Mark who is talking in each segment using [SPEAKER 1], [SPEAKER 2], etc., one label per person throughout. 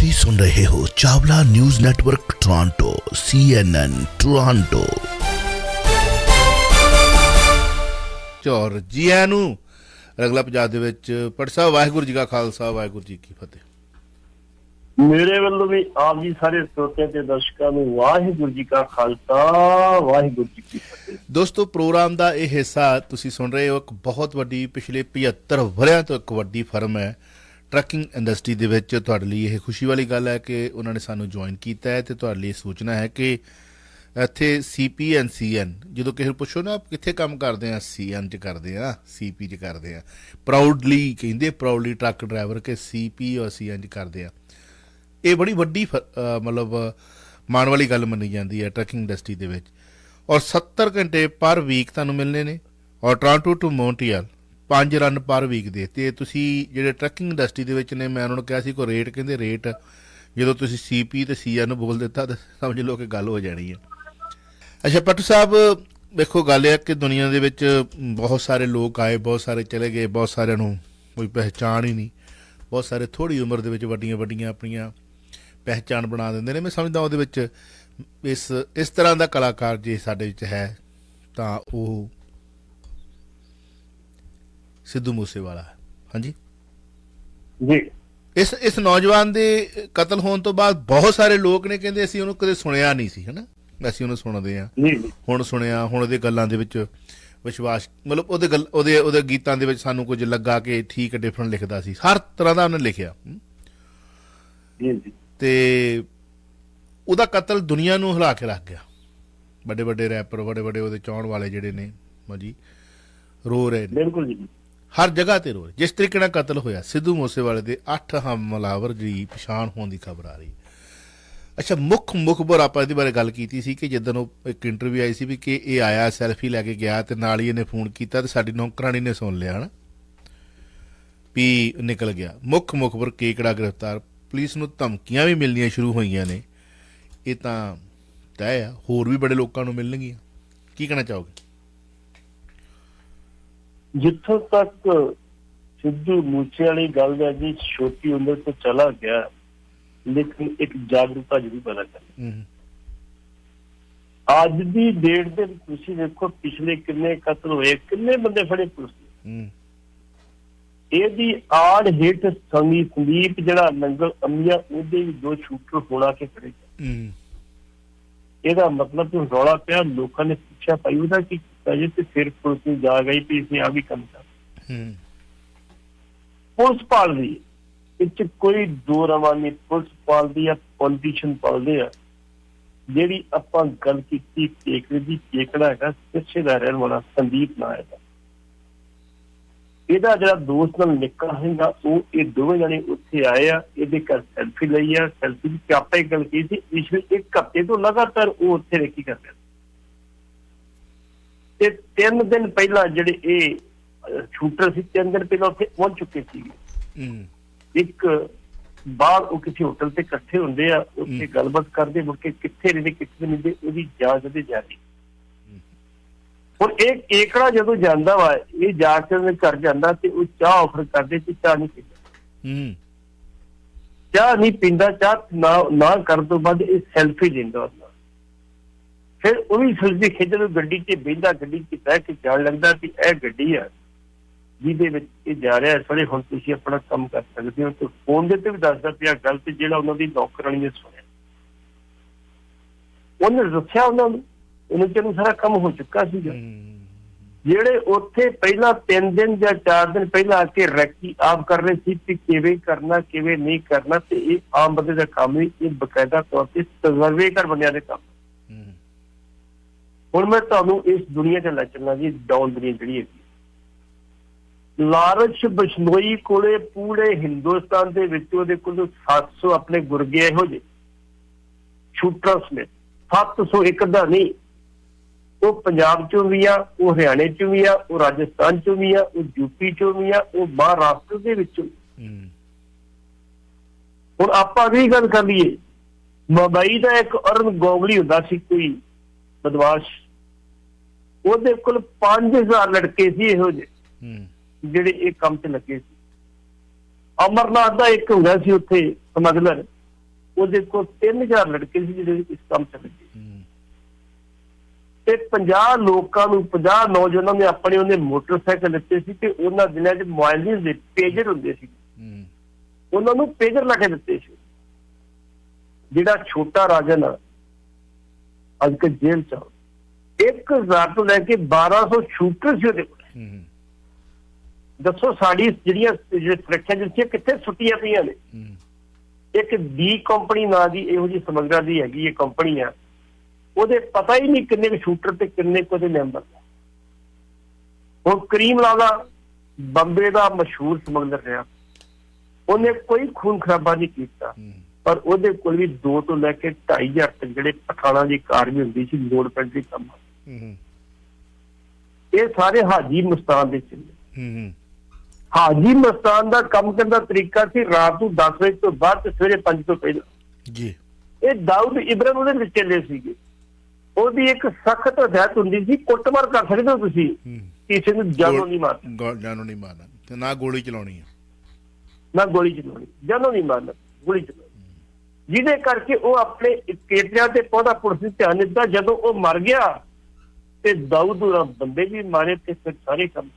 [SPEAKER 1] ਤੁਸੀਂ ਸੁਣ ਰਹੇ ਹੋ Chawla news network Toronto CNN Toronto. ਚੌਰ ਜੀ ਆਇਆਂ ਨੂੰ ਰੰਗਲਾ ਪੰਜਾਬ ਦੇ ਵਿੱਚ ਪਟ ਸਾਹਿਬ ਵਾਹਿਗੁਰੂ ਜੀ ਕਾ ਖਾਲਸਾ ਵਾਹਿਗੁਰੂ ਜੀ ਕੀ ਫਤਿਹ।
[SPEAKER 2] ਮੇਰੇ ਵੱਲੋਂ ਵੀ ਆਪ ਜੀ ਸਾਰੇ ਸਰੋਤਿਆਂ ਤੇ ਦਰਸ਼ਕਾਂ ਨੂੰ ਵਾਹਿਗੁਰੂ ਜੀ ਕਾ ਖਾਲਸਾ ਵਾਹਿਗੁਰੂ ਜੀ ਕੀ ਫਤਿਹ।
[SPEAKER 1] ਦੋਸਤੋ, ਪ੍ਰੋਗਰਾਮ ਦਾ ਇਹ ਹਿੱਸਾ ਤੁਸੀਂ ਸੁਣ ਰਹੇ ਹੋ। ਇੱਕ ਬਹੁਤ ਵੱਡੀ ਪਿਛਲੇ 75 ਵਰ੍ਹਿਆਂ ਤੋਂ ਇੱਕ ਵੱਡੀ ਫਰਮ ਹੈ ਟਰੱਕਿੰਗ ਇੰਡਸਟਰੀ ਦੇ ਵਿੱਚ। ਤੁਹਾਡੇ ਲਈ ਇਹ ਖੁਸ਼ੀ ਵਾਲੀ ਗੱਲ ਹੈ ਕਿ ਉਹਨਾਂ ਨੇ ਸਾਨੂੰ ਜੁਆਇਨ ਕੀਤਾ ਹੈ, ਅਤੇ ਤੁਹਾਡੇ ਲਈ ਸੂਚਨਾ ਹੈ ਕਿ ਇੱਥੇ CP ਐਂਡ CN, ਜਦੋਂ ਕਿਸੇ ਨੂੰ ਪੁੱਛੋ ਨਾ ਕਿੱਥੇ ਕੰਮ ਕਰਦੇ ਆ, CN 'ਚ ਕਰਦੇ ਆ, CP 'ਚ ਕਰਦੇ ਆ, ਪ੍ਰਾਊਡਲੀ ਕਹਿੰਦੇ, ਪ੍ਰਾਊਡਲੀ ਟਰੱਕ ਡਰਾਈਵਰ ਕਿ CP ਔਰ CN 'ਚ ਕਰਦੇ ਆ। ਇਹ ਬੜੀ ਵੱਡੀ ਮਤਲਬ ਮਾਣ ਵਾਲੀ ਗੱਲ ਮੰਨੀ ਜਾਂਦੀ ਹੈ ਟਰੱਕਿੰਗ ਇੰਡਸਟਰੀ ਦੇ ਵਿੱਚ। ਔਰ 70 ਘੰਟੇ ਪਰ ਵੀਕ ਤੁਹਾਨੂੰ ਮਿਲਣੇ ਨੇ, ਔਰ Toronto to Montreal 5 run per week ਦੇ। ਅਤੇ ਤੁਸੀਂ ਜਿਹੜੇ ਟਰੱਕਿੰਗ ਇੰਡਸਟਰੀ ਦੇ ਵਿੱਚ ਨੇ, ਮੈਂ ਉਹਨਾਂ ਨੂੰ ਕਿਹਾ ਸੀ ਕੋਈ ਰੇਟ, ਕਹਿੰਦੇ ਰੇਟ ਜਦੋਂ ਤੁਸੀਂ CP ਅਤੇ CN ਨੂੰ ਬੋਲ ਦਿੱਤਾ ਤਾਂ ਸਮਝ ਲਓ ਕਿ ਗੱਲ ਹੋ ਜਾਣੀ ਹੈ। ਅੱਛਾ ਪੱਟੂ ਸਾਹਿਬ, ਵੇਖੋ ਗੱਲ ਇਹ ਕਿ ਦੁਨੀਆ ਦੇ ਵਿੱਚ ਬਹੁਤ ਸਾਰੇ ਲੋਕ ਆਏ, ਬਹੁਤ ਸਾਰੇ ਚਲੇ ਗਏ, ਬਹੁਤ ਸਾਰਿਆਂ ਨੂੰ ਕੋਈ ਪਹਿਚਾਣ ਹੀ ਨਹੀਂ। ਬਹੁਤ ਸਾਰੇ ਥੋੜ੍ਹੀ ਉਮਰ ਦੇ ਵਿੱਚ ਵੱਡੀਆਂ ਵੱਡੀਆਂ ਆਪਣੀਆਂ ਪਹਿਚਾਣ ਬਣਾ ਦਿੰਦੇ ਨੇ। ਮੈਂ ਸਮਝਦਾ ਉਹਦੇ ਵਿੱਚ ਇਸ ਤਰ੍ਹਾਂ ਦਾ ਕਲਾਕਾਰ ਜੇ ਸਾਡੇ ਵਿੱਚ ਹੈ ਤਾਂ ਉਹ ਸਿੱਧੂ ਮੂਸੇਵਾਲਾ ਹੈ। ਹਾਂਜੀ
[SPEAKER 2] ਜੀ,
[SPEAKER 1] ਇਸ ਨੌਜਵਾਨ ਦੇ ਕਤਲ ਹੋਣ ਤੋਂ ਬਾਅਦ ਬਹੁਤ ਸਾਰੇ ਲੋਕ ਨੇ ਕਹਿੰਦੇ ਅਸੀਂ ਉਹਨੂੰ ਕਦੇ ਸੁਣਿਆ ਨਹੀਂ ਸੀ, ਹੈ ਨਾ। ਅਸੀਂ ਉਹਨੂੰ ਸੁਣਦੇ ਹਾਂ, ਹੁਣ ਸੁਣਿਆ, ਹੁਣ ਉਹਦੇ ਗੱਲਾਂ ਦੇ ਵਿੱਚ ਵਿਸ਼ਵਾਸ, ਮਤਲਬ ਉਹਦੇ ਗੀਤਾਂ ਦੇ ਵਿੱਚ ਸਾਨੂੰ ਕੁਝ ਲੱਗਾ ਕਿ ਠੀਕ ਡਿਫਰੈਂਟ ਲਿਖਦਾ ਸੀ, ਹਰ ਤਰ੍ਹਾਂ ਦਾ ਉਹਨੇ ਲਿਖਿਆ। ਤੇ ਉਹਦਾ ਕਤਲ ਦੁਨੀਆ ਨੂੰ ਹਿਲਾ ਕੇ ਰੱਖ ਗਿਆ। ਵੱਡੇ ਵੱਡੇ ਰੈਪਰ, ਵੱਡੇ ਵੱਡੇ ਉਹਦੇ ਚਾਹਣ ਵਾਲੇ ਜਿਹੜੇ ਨੇ ਜੀ ਰੋ ਰਹੇ ਨੇ, ਬਿਲਕੁਲ ਜੀ, ਹਰ ਜਗ੍ਹਾ ਤੇ ਰੋ ਰਹੇ। ਜਿਸ ਤਰੀਕੇ ਨਾਲ ਕਤਲ ਹੋਇਆ ਸਿੱਧੂ ਮੂਸੇਵਾਲੇ ਦੇ 8 ਹਮਲਾਵਰ ਦੀ ਪਛਾਣ ਹੋਣ ਦੀ ਖਬਰ ਆ ਰਹੀ। ਅੱਛਾ, ਮੁੱਖ ਮੁਖਬਰ ਆਪਾਂ ਇਹਦੇ ਬਾਰੇ ਗੱਲ ਕੀਤੀ ਸੀ ਕਿ ਜਿੱਦਣ ਉਹ ਇੱਕ ਇੰਟਰਵਿਊ ਆਈ ਸੀ ਵੀ ਕਿ ਇਹ ਆਇਆ, ਸੈਲਫੀ ਲੈ ਕੇ ਗਿਆ, ਅਤੇ ਨਾਲ ਹੀ ਇਹਨੇ ਫੋਨ ਕੀਤਾ ਅਤੇ ਸਾਡੀ ਨੌਕਰਾਣੀ ਨੇ ਸੁਣ ਲਿਆ, ਹੈ ਨਾ, ਵੀ ਨਿਕਲ ਗਿਆ। ਮੁੱਖ ਮੁਖਬਰ ਕੇਕੜਾ ਗ੍ਰਿਫਤਾਰ, ਪੁਲਿਸ ਨੂੰ ਧਮਕੀਆਂ ਵੀ ਮਿਲਣੀਆਂ ਸ਼ੁਰੂ ਹੋਈਆਂ ਨੇ। ਇਹ ਤਾਂ ਤੈਅ ਆ, ਹੋਰ ਵੀ ਬੜੇ ਲੋਕਾਂ ਨੂੰ ਮਿਲਣਗੀਆਂ। ਕੀ ਕਹਿਣਾ ਚਾਹੋਗੇ?
[SPEAKER 2] ਜਿੱਥੋਂ ਤੱਕ ਸਿੱਧੂ ਮੂਸੇ ਵਾਲੀ ਗੱਲ ਹੈ ਜੀ, ਛੋਟੀ ਉਮਰ ਤੋਂ ਚਲਾ ਗਿਆ, ਲੇਕਿਨ ਇੱਕ ਜਾਗਰੂਕਤਾ ਜ਼ਰੂਰ ਪੈਦਾ ਕਰ। ਅੱਜ ਦੀ ਡੇਟ ਦੇ ਵਿੱਚ ਤੁਸੀਂ ਦੇਖੋ ਪਿਛਲੇ ਕਿੰਨੇ ਕਤਲ ਹੋਏ, ਕਿੰਨੇ ਬੰਦੇ ਫੜੇ ਪੁਲਿਸ ਨੇ। ਇਹਦੀ ਆੜ ਹੇਠ ਸੰਦੀਪ ਜਿਹੜਾ ਨੰਗਲ ਅਮੀਆ, ਉਹਦੇ ਵੀ 2 ਸ਼ੂਟਰ ਹੋਣਾ ਕੇ ਫੜੇ। ਇਹਦਾ ਮਤਲਬ ਕਿ ਰੌਲਾ ਪਿਆ, ਲੋਕਾਂ ਨੇ ਪੁੱਛਿਆ ਭਾਈ ਉਹਦਾ ਕੀ ਕੀਤਾ ਜੀ, ਤੇ ਫਿਰ ਪੁਲਿਸ ਨੂੰ ਜਾ ਗਈ ਵੀ ਅਸੀਂ ਆ ਵੀ ਕੰਮ ਕਰ। ਪੁਲਿਸ ਭਾਲਦੀ ਇਹ 'ਚ ਕੋਈ ਦੋ ਰਵਾਂ ਨਹੀਂ, ਪੁਲਿਸ ਪਾਲਦੀ ਆ, ਪੋਲੀਟੀਸ਼ੀਅਨ ਪਾਲਦੇ ਆ। ਜਿਹੜੀ ਆਪਾਂ ਗੱਲ ਕੀਤੀ ਕੇਕੜੇ ਦੀ, ਕੇਕੜਾ ਹੈਗਾ ਸਿਰਸੇ ਦਾ ਰਹਿਣ ਵਾਲਾ, ਸੰਦੀਪ ਨਾਂ ਹੈਗਾ। ਇਹਦਾ ਜਿਹੜਾ ਦੋਸਤ ਨਾਲ ਨਿੱਕਾ ਹੈਗਾ, ਉਹ ਇਹ ਦੋਵੇਂ ਜਣੇ ਉੱਥੇ ਆਏ ਆ, ਇਹਦੇ ਘਰ ਸੈਲਫੀ ਲਈ ਆ। ਸੈਲਫੀ ਦੀ ਆਪਾਂ ਇੱਕ ਗੱਲ ਕਹੀ ਸੀ, ਪਿਛਲੇ 1 ਹਫ਼ਤੇ ਤੋਂ ਲਗਾਤਾਰ ਉਹ ਉੱਥੇ ਰੇਕੀ ਕਰ ਰਿਹਾ। ਤੇ 3 ਦਿਨ ਪਹਿਲਾਂ ਜਿਹੜੇ ਇਹ ਸ਼ੂਟਰ ਸੀ, 3 ਦਿਨ ਪਹਿਲਾਂ ਉੱਥੇ ਪਹੁੰਚ ਚੁੱਕੇ ਸੀਗੇ। ਇੱਕ ਬਾਹਰ ਉਹ ਕਿਸੇ ਹੋਟਲ ਤੇ ਇਕੱਠੇ ਹੁੰਦੇ ਆ, ਉੱਥੇ ਗੱਲਬਾਤ ਕਰਦੇ, ਮੁੜ ਕੇ ਕਿੱਥੇ ਰਹਿੰਦੇ ਕਿੱਥੇ ਨਹੀਂ, ਉਹਦੀ ਜਾਂਚ ਉਹਦੇ ਜਾਰੀ। ਹੁਣ ਇਹ ਕੇਕੜਾ ਜਦੋਂ ਜਾਂਦਾ ਵਾ, ਇਹ ਜਾ ਕੇ ਉਹਦੇ ਘਰ ਜਾਂਦਾ ਤੇ ਉਹ ਚਾਹ ਆਫਰ ਕਰਦੇ ਤੇ ਚਾਹ ਨਹੀਂ ਪੀਂਦਾ, ਚਾਹ ਨਹੀਂ ਪੀਂਦਾ। ਚਾਹ ਨਾ ਕਰਨ ਤੋਂ ਬਾਅਦ ਇਹ ਸੈਲਫੀ ਲੈਂਦਾ ਉਹਦੇ ਨਾਲ। ਫਿਰ ਉਹ ਵੀ ਸੋਚਦੀ ਖਿੱਚ ਨੂੰ ਗੱਡੀ 'ਚ ਬਹਿੰਦਾ, ਗੱਡੀ 'ਚ ਬਹਿ ਕੇ ਜਾਣ ਲੱਗਦਾ ਕਿ ਇਹ ਗੱਡੀ ਆ ਜਿਹਦੇ ਵਿੱਚ ਇਹ ਜਾ ਰਿਹਾ, ਇਸ ਵੇਲੇ ਹੁਣ ਤੁਸੀਂ ਆਪਣਾ ਕੰਮ ਕਰ ਸਕਦੇ ਹੋ। ਤੇ ਫੋਨ ਦੇ ਤੇ ਵੀ ਦੱਸਦਾ ਪਿਆ ਗੱਲ, ਤੇ ਜਿਹੜਾ ਉਹਨਾਂ ਦੀ ਨੌਕਰਾਣੀ ਨੇ ਸੁਣਿਆ, ਉਹਨੇ ਦੱਸਿਆ ਉਹਨਾਂ ਨੂੰ, ਉਹਨਾਂ ਚ ਸਾਰਾ ਕੰਮ ਹੋ ਚੁੱਕਾ ਸੀਗਾ। ਜਿਹੜੇ ਉੱਥੇ ਪਹਿਲਾਂ 3 ਦਿਨ ਜਾਂ 4 ਦਿਨ ਪਹਿਲਾਂ ਆ ਕੇ ਰੈਕੀ ਆਪ ਕਰ ਰਹੇ ਸੀ ਕਿ ਕਿਵੇਂ ਕਰਨਾ ਕਿਵੇਂ ਨਹੀਂ ਕਰਨਾ, ਤੇ ਇਹ ਆਮ ਬੰਦੇ ਦਾ ਕੰਮ ਨਹੀਂ, ਇਹ ਬਕਾਇਦਾ ਤੌਰ ਤੇ ਸਰਵੇਕਰ ਬੰਦਿਆਂ ਦੇ ਕੰਮ। ਹੁਣ ਮੈਂ ਤੁਹਾਨੂੰ ਇਸ ਦੁਨੀਆ 'ਚ ਲੈ ਚੱਲਣਾ ਜੀ, ਡਾਊਨ ਦੁਨੀਆ ਜਿਹੜੀ ਹੈਗੀ। ਲਾਰੈਂਸ ਬਿਸ਼ਨੋਈ ਕੋਲੇ ਪੂਰੇ ਹਿੰਦੁਸਤਾਨ ਦੇ ਵਿੱਚ ਉਹਦੇ ਕੋਲ 700 ਆਪਣੇ ਗੁਰਗੇ ਇਹੋ ਜਿਹੇ ਸ਼ੂਟਰ ਸਮੇਤ, 701 ਦਾ ਨਹੀਂ। ਉਹ ਪੰਜਾਬ ਚੋਂ ਵੀ ਆ, ਉਹ ਹਰਿਆਣੇ ਚੋਂ ਵੀ ਆ, ਉਹ ਰਾਜਸਥਾਨ ਚੋਂ ਵੀ ਆ, ਉਹ ਯੂਪੀ ਚੋਂ ਵੀ ਆ, ਉਹ ਮਹਾਰਾਸ਼ਟਰ ਦੇ ਵਿੱਚੋਂ। ਹੁਣ ਆਪਾਂ ਵੀ ਗੱਲ ਕਰ ਲਈਏ, ਮੁੰਬਈ ਦਾ ਇੱਕ ਅਰਨ ਗੋਗਲੀ ਹੁੰਦਾ ਸੀ ਕੋਈ ਬਦਮਾਸ਼, ਉਹਦੇ ਕੋਲ 5000 ਲੜਕੇ ਸੀ ਇਹੋ ਜਿਹੇ ਜਿਹੜੇ ਇਹ ਕੰਮ 'ਚ ਲੱਗੇ ਸੀ। ਅਮਰਨਾਥ ਦਾ ਇੱਕ ਹੁੰਦਾ ਸੀ ਉੱਥੇ ਸਮਗਲਰ, ਉਹਦੇ ਕੋਲ 3000 ਲੜਕੇ ਸੀ ਜਿਹੜੇ ਇਸ ਕੰਮ ਚ ਲੱਗੇ ਤੇ 50 ਲੋਕਾਂ ਨੂੰ 50 ਨੌਜਵਾਨਾਂ ਨੇ ਆਪਣੇ ਉਹਨੇ ਮੋਟਰਸਾਈਕਲ ਦਿੱਤੇ ਸੀ ਤੇ ਉਹਨਾਂ ਦਿਨਾਂ 'ਚ ਮੋਬਾਈਲ ਨਹੀਂ ਹੁੰਦੇ, ਪੇਜਰ ਹੁੰਦੇ ਸੀ, ਉਹਨਾਂ ਨੂੰ ਪੇਜਰ ਲਾ ਕੇ ਦਿੱਤੇ ਸੀ। ਜਿਹੜਾ ਛੋਟਾ ਰਾਜਨ ਆ ਅੱਜ ਕੱਲ੍ਹ ਜੇਲ੍ਹ 'ਚ 1000 ਤੋਂ ਲੈ ਕੇ 1200 ਸ਼ੂਟਰ ਸੀ ਉਹਦੇ ਕੋਲ। ਦੱਸੋ ਸਾਡੀ ਜਿਹੜੀਆਂ ਸੁਰੱਖਿਆ ਏਜੰਸੀਆਂ ਕਿੱਥੇ ਸੁੱਟੀਆਂ ਪਈਆਂ ਨੇ। ਇੱਕ ਡੀ ਕੰਪਨੀ ਨਾਂ ਦੀ ਇਹੋ ਜਿਹੀ ਸਮਗਲਰ ਦੀ ਹੈਗੀ ਇਹ ਕੰਪਨੀ ਆ, ਉਹਦੇ ਪਤਾ ਹੀ ਨਹੀਂ ਕਿੰਨੇ ਕੁ ਸ਼ੂਟਰ ਤੇ ਕਿੰਨੇ ਕੁ ਉਹਦੇ ਮੈਂਬਰ। ਹੁਣ ਕਰੀਮ ਲਾਲਾ ਬੰਬੇ ਦਾ ਮਸ਼ਹੂਰ ਸਮਗਲਰ ਰਿਹਾ, ਉਹਨੇ ਕੋਈ ਖੂਨ ਖਰਾਬਾ ਨਹੀਂ ਕੀਤਾ, ਪਰ ਉਹਦੇ ਕੋਲ ਵੀ 2 ਤੋਂ ਲੈ ਕੇ 2500 ਤੱਕ ਜਿਹੜੇ ਪਠਾਣਾ ਦੀ ਕਾਰ ਵੀ ਹੁੰਦੀ ਸੀ ਲੋਡ ਪੈਂਟ ਦੀ ਕੰਮ। ਇਹ ਸਾਰੇ ਹਾਜੀ ਮਸਤਾਨ ਦੇ ਚੱਲੇ। ਹਾਜੀ ਮਸਤਾਨ ਦਾ ਕੰਮ ਕਰਨ ਦਾ ਤਰੀਕਾ ਸੀ ਰਾਤ ਨੂੰ 10 ਵਜੇ ਤੋਂ ਬਾਅਦ ਤੇ ਸਵੇਰੇ 5 ਤੋਂ ਪਹਿਲਾਂ ਜੀ। ਇਹ ਦਾਊਦ ਇਬਰਾਹਿਮ ਉਹਦੇ ਵਿੱਚ ਚੱਲੇ ਸੀਗੇ। ਉਹਦੀ ਇੱਕ ਸਖਤ ਹਦਾਇਤ ਹੁੰਦੀ ਸੀ, ਕੁੱਟਮਾਰ ਕਰ ਸਕਦੇ ਹੋ ਤੁਸੀਂ, ਕਿਸੇ ਨੂੰ ਜਾਨੋਂ ਨਹੀਂ ਮਾਰਨਾ,
[SPEAKER 1] ਜਾਨੋਂ ਨਹੀਂ ਮਾਰਨਾ ਤੇ ਨਾ ਗੋਲੀ ਚਲਾਉਣੀ ਹੈ,
[SPEAKER 2] ਨਾ ਗੋਲੀ ਚਲਾਉਣੀ, ਜਾਨੋਂ ਨਹੀਂ ਮਾਰਨਾ, ਗੋਲੀ ਚਲਾਉਣੀ। ਜਿਹਦੇ ਕਰਕੇ ਉਹ ਆਪਣੇ ਕੇਤਿਆਂ ਤੇ ਪੌਦਾ ਪੁਲਿਸ ਨੇ ਧਿਆਨ ਦਿੱਤਾ। ਜਦੋਂ ਉਹ ਮਰ ਗਿਆ ਤੇ ਦਾਊਦ ਬੰਦੇ ਵੀ ਮਾਰੇ ਤੇ ਫਿਰ ਸਾਰੇ ਕੰਮ।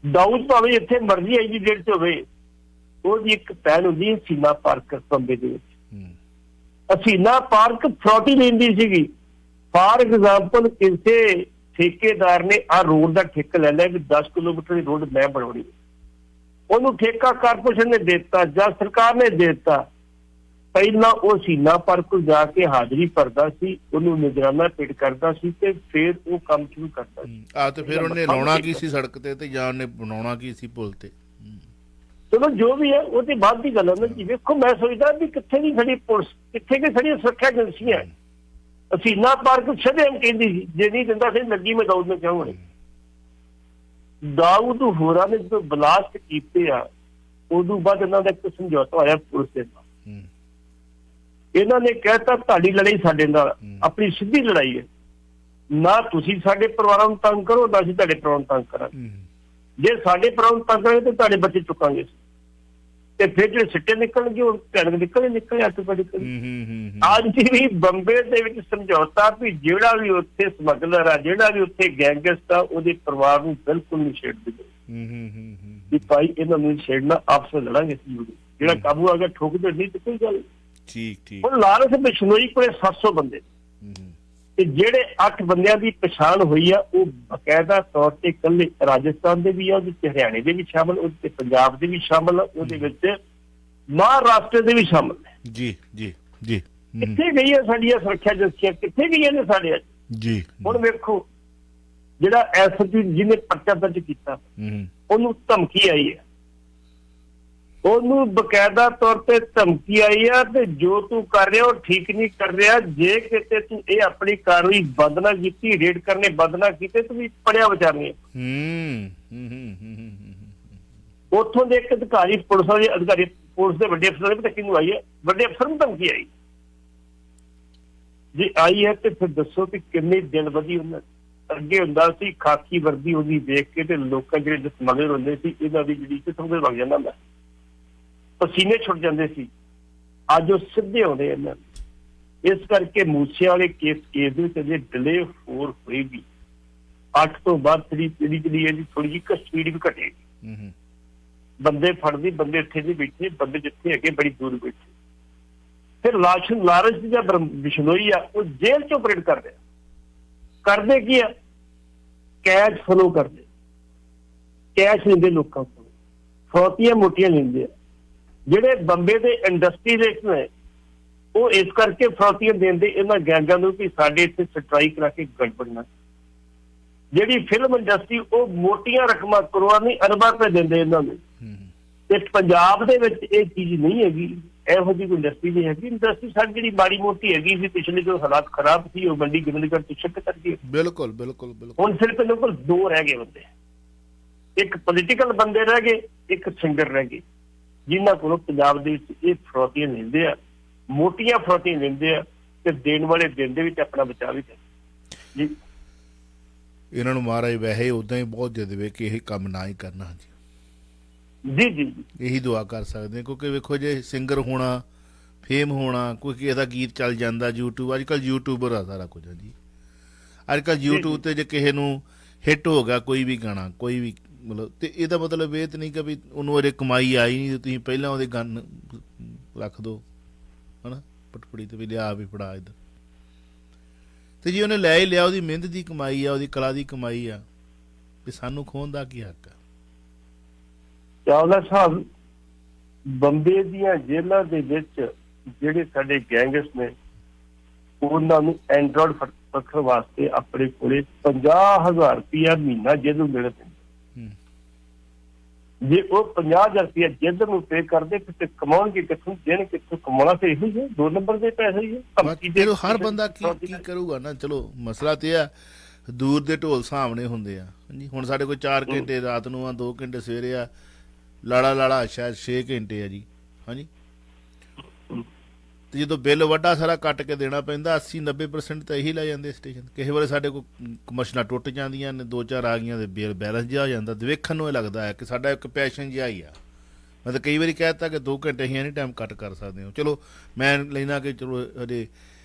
[SPEAKER 2] ਦਾਊਦ ਭਾਵੇਂ ਇੱਥੇ ਮਰਜ਼ੀ ਆਈ ਜੀ ਜੇਲ੍ਹ ਚ ਹੋਵੇ, ਉਹਦੀ ਇੱਕ ਭੈਣ ਹੁੰਦੀ ਹੈ ਹਸੀਨਾ ਪਾਰਕ ਬੰਬੇ ਦੇ ਵਿੱਚ। ਹਸੀਨਾ ਪਾਰਕ ਫਰੋਟੀ ਲੈਂਦੀ ਸੀਗੀ। ਫਾਰ ਐਗਜ਼ਾਮਪਲ ਕਿਸੇ ਠੇਕੇਦਾਰ ਨੇ ਆਹ ਰੋਡ ਦਾ ਠੇਕਾ ਲੈ ਲਿਆ ਵੀ 10 ਕਿਲੋਮੀਟਰ ਦੀ ਰੋਡ ਮੈਂ ਬਣਾਉਣੀ, ਉਹਨੂੰ ਠੇਕਾ ਕਾਰਪੋਰੇਸ਼ਨ ਨੇ ਦੇ ਦਿੱਤਾ ਜਾਂ ਸਰਕਾਰ ਨੇ ਦੇ ਦਿੱਤਾ। ਪਹਿਲਾਂ ਉਹ ਹਸੀਨਾ ਪਾਰਕ ਕੋਲ ਜਾ ਕੇ ਹਾਜ਼ਰੀ ਭਰਦਾ ਸੀ, ਉਹਨੂੰ ਨਿਗਰਾਨਾ ਪੇਡ ਕਰਦਾ ਸੀ ਤੇ ਫਿਰ ਉਹ ਕੰਮ ਸ਼ੁਰੂ ਕਰਦਾ ਸੀ।
[SPEAKER 1] ਤੇ ਫਿਰ ਉਹਨੇ ਲਾਉਣਾ ਕੀ ਸੀ ਸੜਕ ਤੇ ਤੇ ਜਾਂ ਉਹਨੇ ਬਣਾਉਣਾ ਕੀ ਸੀ ਪੁਲ ਤੇ।
[SPEAKER 2] ਚਲੋ ਜੋ ਵੀ ਹੈ ਉਹ ਤੇ ਬਾਅਦ ਦੀ ਗੱਲ ਹੈ ਜੀ। ਵੇਖੋ ਮੈਂ ਸੋਚਦਾ ਵੀ ਕਿੱਥੇ ਦੀ ਖੜੀ ਪੁਲਿਸ, ਕਿੱਥੇ ਕਿ ਸਾਡੀਆਂ ਸੁਰੱਖਿਆ ਏਜੰਸੀਆਂ। ਹਸੀਨਾ ਪਾਰਕ ਸ਼ਰੇਆਮ ਕਹਿੰਦੀ ਸੀ ਜੇ ਨਹੀਂ ਦਿੰਦਾ ਫਿਰ ਲੱਗੀ ਮੈਂ ਦਾਊਦ ਨੂੰ ਚਾਹੂੰਗਾ। ਦਾਊਦ ਹੋਰਾਂ ਨੇ ਜਦੋਂ ਬਲਾਸਟ ਕੀਤੇ ਆ ਉਦੋਂ ਬਾਅਦ ਇਹਨਾਂ ਦਾ ਇੱਕ ਸਮਝੌਤਾ ਹੋਇਆ ਪੁਲਿਸ ਦੇ ਨਾਲ। ਇਹਨਾਂ ਨੇ ਕਹਿਤਾ ਤੁਹਾਡੀ ਲੜਾਈ ਸਾਡੇ ਨਾਲ ਆਪਣੀ ਸਿੱਧੀ ਲੜਾਈ ਹੈ, ਨਾ ਤੁਸੀਂ ਸਾਡੇ ਪਰਿਵਾਰਾਂ ਨੂੰ ਤੰਗ ਕਰੋ ਨਾ ਅਸੀਂ ਤੁਹਾਡੇ ਪਰਿਵਾਰ ਨੂੰ ਤੰਗ ਕਰਾਂਗੇ। ਜੇ ਸਾਡੇ ਪਰਿਵਾਰ ਨੂੰ ਤੰਗ ਕਰਾਂਗੇ ਤਾਂ ਤੁਹਾਡੇ ਬੱਚੇ ਚੁੱਕਾਂਗੇ ਤੇ ਫਿਰ ਜਿਹੜੇ ਸਿੱਟੇ ਨਿਕਲਣਗੇ ਉਹ ਭੈਣ ਨਿਕਲੇ ਅੱਜ ਵੀ ਬੰਬੇ ਦੇ ਵਿੱਚ ਸਮਝੌਤਾ ਵੀ ਜਿਹੜਾ ਵੀ ਉੱਥੇ ਸਮਗਲਰ ਆ, ਜਿਹੜਾ ਵੀ ਉੱਥੇ ਗੈਂਗਸਟ ਆ, ਉਹਦੇ ਪਰਿਵਾਰ ਨੂੰ ਬਿਲਕੁਲ ਨਹੀਂ ਛੇੜਦੇ ਵੀ ਭਾਈ ਇਹਨਾਂ ਨੂੰ ਛੇੜਨਾ, ਆਪਸ ਵਿੱਚ ਲੜਾਂਗੇ। ਜਿਹੜਾ ਕਾਬੂ ਆ ਗਿਆ ਠੋਕਦੇ ਨਹੀਂ ਤੇ ਕੋਈ ਗੱਲ। ਹੁਣ ਲਾਰੈਂਸ ਬਿਸ਼ਨੋਈ ਕੋਲੇ 700 ਬੰਦੇ ਤੇ ਜਿਹੜੇ 8 ਬੰਦਿਆਂ ਦੀ ਪਛਾਣ ਹੋਈ ਆ ਉਹ ਬਕਾਇਦਾ ਤੌਰ ਤੇ ਇਕੱਲੇ ਰਾਜਸਥਾਨ ਦੇ ਵੀ ਆ, ਉਹਦੇ ਚ ਹਰਿਆਣੇ ਦੇ ਵੀ ਸ਼ਾਮਲ, ਉਹਦੇ ਪੰਜਾਬ ਦੇ ਵੀ ਸ਼ਾਮਲ ਆ, ਉਹਦੇ ਵਿੱਚ ਮਹਾਰਾਸ਼ਟਰ ਦੇ ਵੀ ਸ਼ਾਮਲ ਨੇ। ਜੀ ਜੀ ਜੀ ਕਿੱਥੇ ਗਈਆਂ ਸਾਡੀਆਂ ਸੁਰੱਖਿਆ ਏਜੰਸੀਆਂ, ਕਿੱਥੇ ਗਈਆਂ ਨੇ ਸਾਡੇ ਜੀ। ਹੁਣ ਵੇਖੋ ਜਿਹੜਾ ਐਸਪੀ ਜਿਹਨੇ ਪਰਚਾ ਦਰਜ ਕੀਤਾ ਉਹਨੂੰ ਧਮਕੀ ਆਈ ਹੈ, ਉਹਨੂੰ ਬਕਾਇਦਾ ਤੌਰ ਤੇ ਧਮਕੀ ਆਈ ਆ ਤੇ ਜੋ ਤੂੰ ਕਰ ਰਿਹਾ ਉਹ ਠੀਕ ਨਹੀਂ ਕਰ ਰਿਹਾ। ਜੇ ਕਿਤੇ ਤੂੰ ਇਹ ਆਪਣੀ ਕਾਰਵਾਈ ਬੰਦ ਨਾ ਕੀਤੀ, ਰੇਡ ਕਰਨੇ ਬੰਦ ਨਾ ਕੀਤੇ ਤੂੰ ਵੀ ਪੜਿਆ ਵਿਚਾਰਨੀ। ਉੱਥੋਂ ਦੇ ਇੱਕ ਅਧਿਕਾਰੀ ਪੁਲਿਸ ਦੇ ਅਧਿਕਾਰੀ, ਪੁਲਿਸ ਦੇ ਵੱਡੇ ਅਫਸਰ ਨੇ ਕਿਹਨੂੰ ਆਈ ਹੈ, ਵੱਡੇ ਅਫਸਰ ਨੂੰ ਧਮਕੀ ਆਈ। ਜੇ ਆਈ ਹੈ ਤੇ ਫਿਰ ਦੱਸੋ ਕਿ ਕਿੰਨੇ ਦਿਨ ਵਧੀ ਉਹਨਾਂ। ਅੱਗੇ ਹੁੰਦਾ ਸੀ ਖਾਕੀ ਵਰਦੀ ਉਹਦੀ ਦੇਖ ਕੇ ਤੇ ਲੋਕਾਂ ਜਿਹੜੇ ਸਮਗਲਰ ਹੁੰਦੇ ਸੀ ਇਹਨਾਂ ਦੀ ਜਿਹੜੀ ਕਿਥੋਂ ਦੇ ਲੱਗ ਜਾਂਦਾ ਹੁੰਦਾ, ਪਸੀਨੇ ਛੁੱਟ ਜਾਂਦੇ ਸੀ। ਅੱਜ ਉਹ ਸਿੱਧੇ ਆਉਂਦੇ ਇਹਨਾਂ। ਇਸ ਕਰਕੇ ਮੂਸੇ ਵਾਲੇ ਕੇਸ ਦੇ ਵਿੱਚ ਜੇ ਡਿਲੇ ਹੋਰ ਹੋਏਗੀ 8 ਤੋਂ ਬਾਅਦ ਜਿਹੜੀ ਇਹਦੀ ਥੋੜੀ ਜਿਹੀ ਸਪੀਡ ਵੀ ਘਟੇਗੀ। ਬੰਦੇ ਫੜਦੀ, ਬੰਦੇ ਇੱਥੇ ਨਹੀਂ ਬੈਠੇ, ਬੰਦੇ ਜਿੱਥੇ ਹੈਗੇ ਬੜੀ ਦੂਰ ਬੈਠੇ। ਫਿਰ ਲਾਰੈਂਸ ਜਾਂ ਬਿਸ਼ਨੋਈ ਆ ਉਹ ਜੇਲ੍ਹ ਚ ਆਪਰੇਟ ਕਰ ਰਿਹਾ। ਕਰਦੇ ਕੀ ਆ, ਕੈਸ਼ ਫਲੋ ਕਰਦੇ, ਕੈਸ਼ ਲੈਂਦੇ ਲੋਕਾਂ ਕੋਲ, ਫਰੋਤੀਆਂ ਮੋਟੀਆਂ ਲੈਂਦੇ ਆ। ਜਿਹੜੇ ਬੰਬੇ ਦੇ ਇੰਡਸਟਰੀਅਲਿਸਟ ਨੇ ਉਹ ਇਸ ਕਰਕੇ ਫਰੋਤੀਆਂ ਦਿੰਦੇ ਇਹਨਾਂ ਗੈਂਗਾਂ ਨੂੰ ਕਿ ਸਾਡੇ ਇੱਥੇ ਸਟ੍ਰਾਈਕ ਕਰਾ ਕੇ ਗੜਬੜਨਾ। ਜਿਹੜੀ ਫਿਲਮ ਇੰਡਸਟਰੀ ਉਹ ਮੋਟੀਆਂ ਰਕਮਾਂ ਕਰੋੜਾਂ ਨਹੀਂ ਅਰਬਾਂ ਰੁਪਏ ਦਿੰਦੇ ਇਹਨਾਂ ਨੂੰ। ਤੇ ਪੰਜਾਬ ਦੇ ਵਿੱਚ ਇਹ ਚੀਜ਼ ਨਹੀਂ ਹੈਗੀ, ਇਹੋ ਜਿਹੀ ਕੋਈ ਇੰਡਸਟਰੀ ਨਹੀਂ ਹੈਗੀ। ਇੰਡਸਟਰੀ ਸਾਡੀ ਜਿਹੜੀ ਮਾੜੀ ਮੋਟੀ ਹੈਗੀ ਸੀ ਪਿਛਲੇ ਜੋ ਹਾਲਾਤ ਖਰਾਬ ਸੀ ਉਹ ਮੰਡੀ ਗੋਬਿੰਦਗੜ੍ਹ ਤੋਂ ਸ਼ਿਫਟ ਕਰ ਗਈ। ਬਿਲਕੁਲ ਬਿਲਕੁਲ ਬਿਲਕੁਲ। ਹੁਣ ਸਿਰਫ ਇਹਨਾਂ ਕੋਲ 2 ਰਹਿ ਗਏ ਬੰਦੇ, ਇੱਕ ਪੋਲੀਟੀਕਲ ਬੰਦੇ ਰਹਿ ਗਏ, ਇੱਕ ਸਿੰਗਰ ਰਹਿ ਗਏ, ਜਿਨ੍ਹਾਂ ਕੋਲੋਂ ਪੰਜਾਬ ਦੇ ਵਿੱਚ ਇਹ ਫਰੋਤੀਆਂ ਲੈਂਦੇ ਆ, ਮੋਟੀਆਂ ਫਰੋਤੀਆਂ ਲੈਂਦੇ ਆ ਤੇ ਦੇਣ ਵਾਲੇ ਦਿਨ ਦੇ ਵਿੱਚ ਆਪਣਾ ਬਚਾਅ ਵੀ ਕਰਦੇ ਜੀ। ਇਹਨਾਂ ਨੂੰ ਮਹਾਰਾਜ ਵੈਸੇ ਉਦਾਂ ਹੀ ਬਹੁਤ ਦੇ ਦੇਵੇ ਕਿ ਇਹ ਕੰਮ ਨਾ ਹੀ ਕਰਨਾ ਜੀ। ਜੀ ਜੀ ਇਹੀ ਦੁਆ ਕਰ ਸਕਦੇ, ਕਿਉਂਕਿ ਵੇਖੋ ਜੇ ਸਿੰਗਰ ਹੋਣਾ
[SPEAKER 1] ਫੇਮ ਹੋਣਾ, ਕੋਈ ਕਿਸੇ ਦਾ ਗੀਤ ਚੱਲ ਜਾਂਦਾ YouTube, ਅੱਜ ਕੱਲ੍ਹ ਯੂਟਿਊਬਰ ਆ ਸਾਰਾ ਕੁਝ ਜੀ। ਅੱਜ ਕੱਲ੍ਹ YouTube ਤੇ ਜੇ ਕਿਸੇ ਨੂੰ ਹਿੱਟ ਹੋ ਗਿਆ ਕੋਈ ਵੀ ਗਾਣਾ, ਕੋਈ ਵੀ ਮਤਲਬ, ਤੇ ਇਹਦਾ ਮਤਲਬ ਇਹ ਤਾਂ ਨਹੀਂ ਕਿ ਵੀ ਉਹਨੂੰ ਅਜੇ ਕਮਾਈ ਆਈ ਨਹੀਂ, ਤੁਸੀਂ ਪਹਿਲਾਂ ਉਹਦੇ ਗਾਣੇ ਰੱਖ ਦਿਓ ਹੈ ਨਾ ਪਟਪੜੀ ਤੇ ਵੀ ਲਿਆ ਵੀ ਫੜਾ ਇੱਧਰ। ਤੇ ਜੇ ਉਹਨੇ ਲੈ ਹੀ ਲਿਆ, ਉਹਦੀ ਮਿਹਨਤ ਦੀ ਕਮਾਈ ਆ, ਉਹਦੀ ਕਲਾ ਦੀ ਕਮਾਈ ਆ, ਤੇ ਸਾਨੂੰ ਖੋਹਣ ਦਾ ਕੀ ਹੱਕ ਆ?
[SPEAKER 2] ਚਾਵਲਾ ਸਾਹਿਬ, ਬੰਬੇ ਦੀਆਂ ਜੇਲ੍ਹਾਂ ਦੇ ਵਿੱਚ ਜਿਹੜੇ ਸਾਡੇ ਗੈਂਗਸ ਨੇ, ਉਹਨਾਂ ਨੂੰ ਐਂਡਰੋਇਡ ਰੱਖਣ ਵਾਸਤੇ ਆਪਣੇ ਕੋਲੇ 50,000 ਰੁਪਇਆ ਮਹੀਨਾ ਜੇਲ੍ਹ ਨੂੰ ਦੇਣਾ ਪੈਂਦਾ। ਜੇ ਉਹ 50,000 ਰੁਪਇਆ ਜੇਲ੍ਹ ਨੂੰ ਪੇ ਕਰਦੇ ਤੇ ਕਮਾਉਣਗੇ ਕਿੱਥੋਂ, ਦੇਣ ਕਿੱਥੋਂ? ਕਮਾਉਣਾ ਤੇ ਇਹੋ ਹੀ ਹੈ, 2 ਨੰਬਰ ਦੇ ਪੈਸੇ ਹੀ ਹੈ।
[SPEAKER 1] ਹਰ ਬੰਦਾ ਕੀ ਕਰੂਗਾ ਨਾ। ਚਲੋ ਮਸਲਾ ਤੇ ਆ, ਦੂਰ ਦੇ ਢੋਲ ਸਾਹਮਣੇ ਹੁੰਦੇ ਆ ਹਾਂਜੀ। ਹੁਣ ਸਾਡੇ ਕੋਲ 4 ਘੰਟੇ ਰਾਤ ਨੂੰ ਆ, 2 ਘੰਟੇ ਸਵੇਰੇ ਆ, ਲਾੜਾ ਸ਼ਾਇਦ 6 ਘੰਟੇ ਆ ਜੀ ਹਾਂਜੀ। ਤੇ ਜਦੋਂ ਬਿੱਲ ਵੱਡਾ ਸਾਰਾ ਕੱਟ ਕੇ ਦੇਣਾ ਪੈਂਦਾ, 80-90% ਤਾਂ ਇਹੀ ਲੈ ਜਾਂਦੇ ਸਟੇਸ਼ਨ। ਕਿਸੇ ਵੇਲੇ ਸਾਡੇ ਕੋਲ ਕਮਰਸ਼ਲਾਂ ਟੁੱਟ ਜਾਂਦੀਆਂ ਨੇ, 2-4 ਆ ਗਈਆਂ ਤੇ ਬਿੱਲ ਬੈਲੈਂਸ ਜਿਹਾ ਹੋ ਜਾਂਦਾ। ਤੇ ਵੇਖਣ ਨੂੰ ਇਹ ਲੱਗਦਾ ਹੈ ਕਿ ਸਾਡਾ ਇੱਕ ਪੈਸ਼ਨ ਜਿਹਾ ਹੀ ਆ। ਮੈਂ ਤਾਂ ਕਈ ਵਾਰੀ ਕਹਿ ਦਿੱਤਾ ਕਿ 2 ਘੰਟੇ ਅਸੀਂ ਐਨੀ ਟਾਈਮ ਕੱਟ ਕਰ ਸਕਦੇ ਹੋ। ਚਲੋ ਮੈਂ ਲੈਣਾ ਕਿ ਚਲੋ ਹਜੇ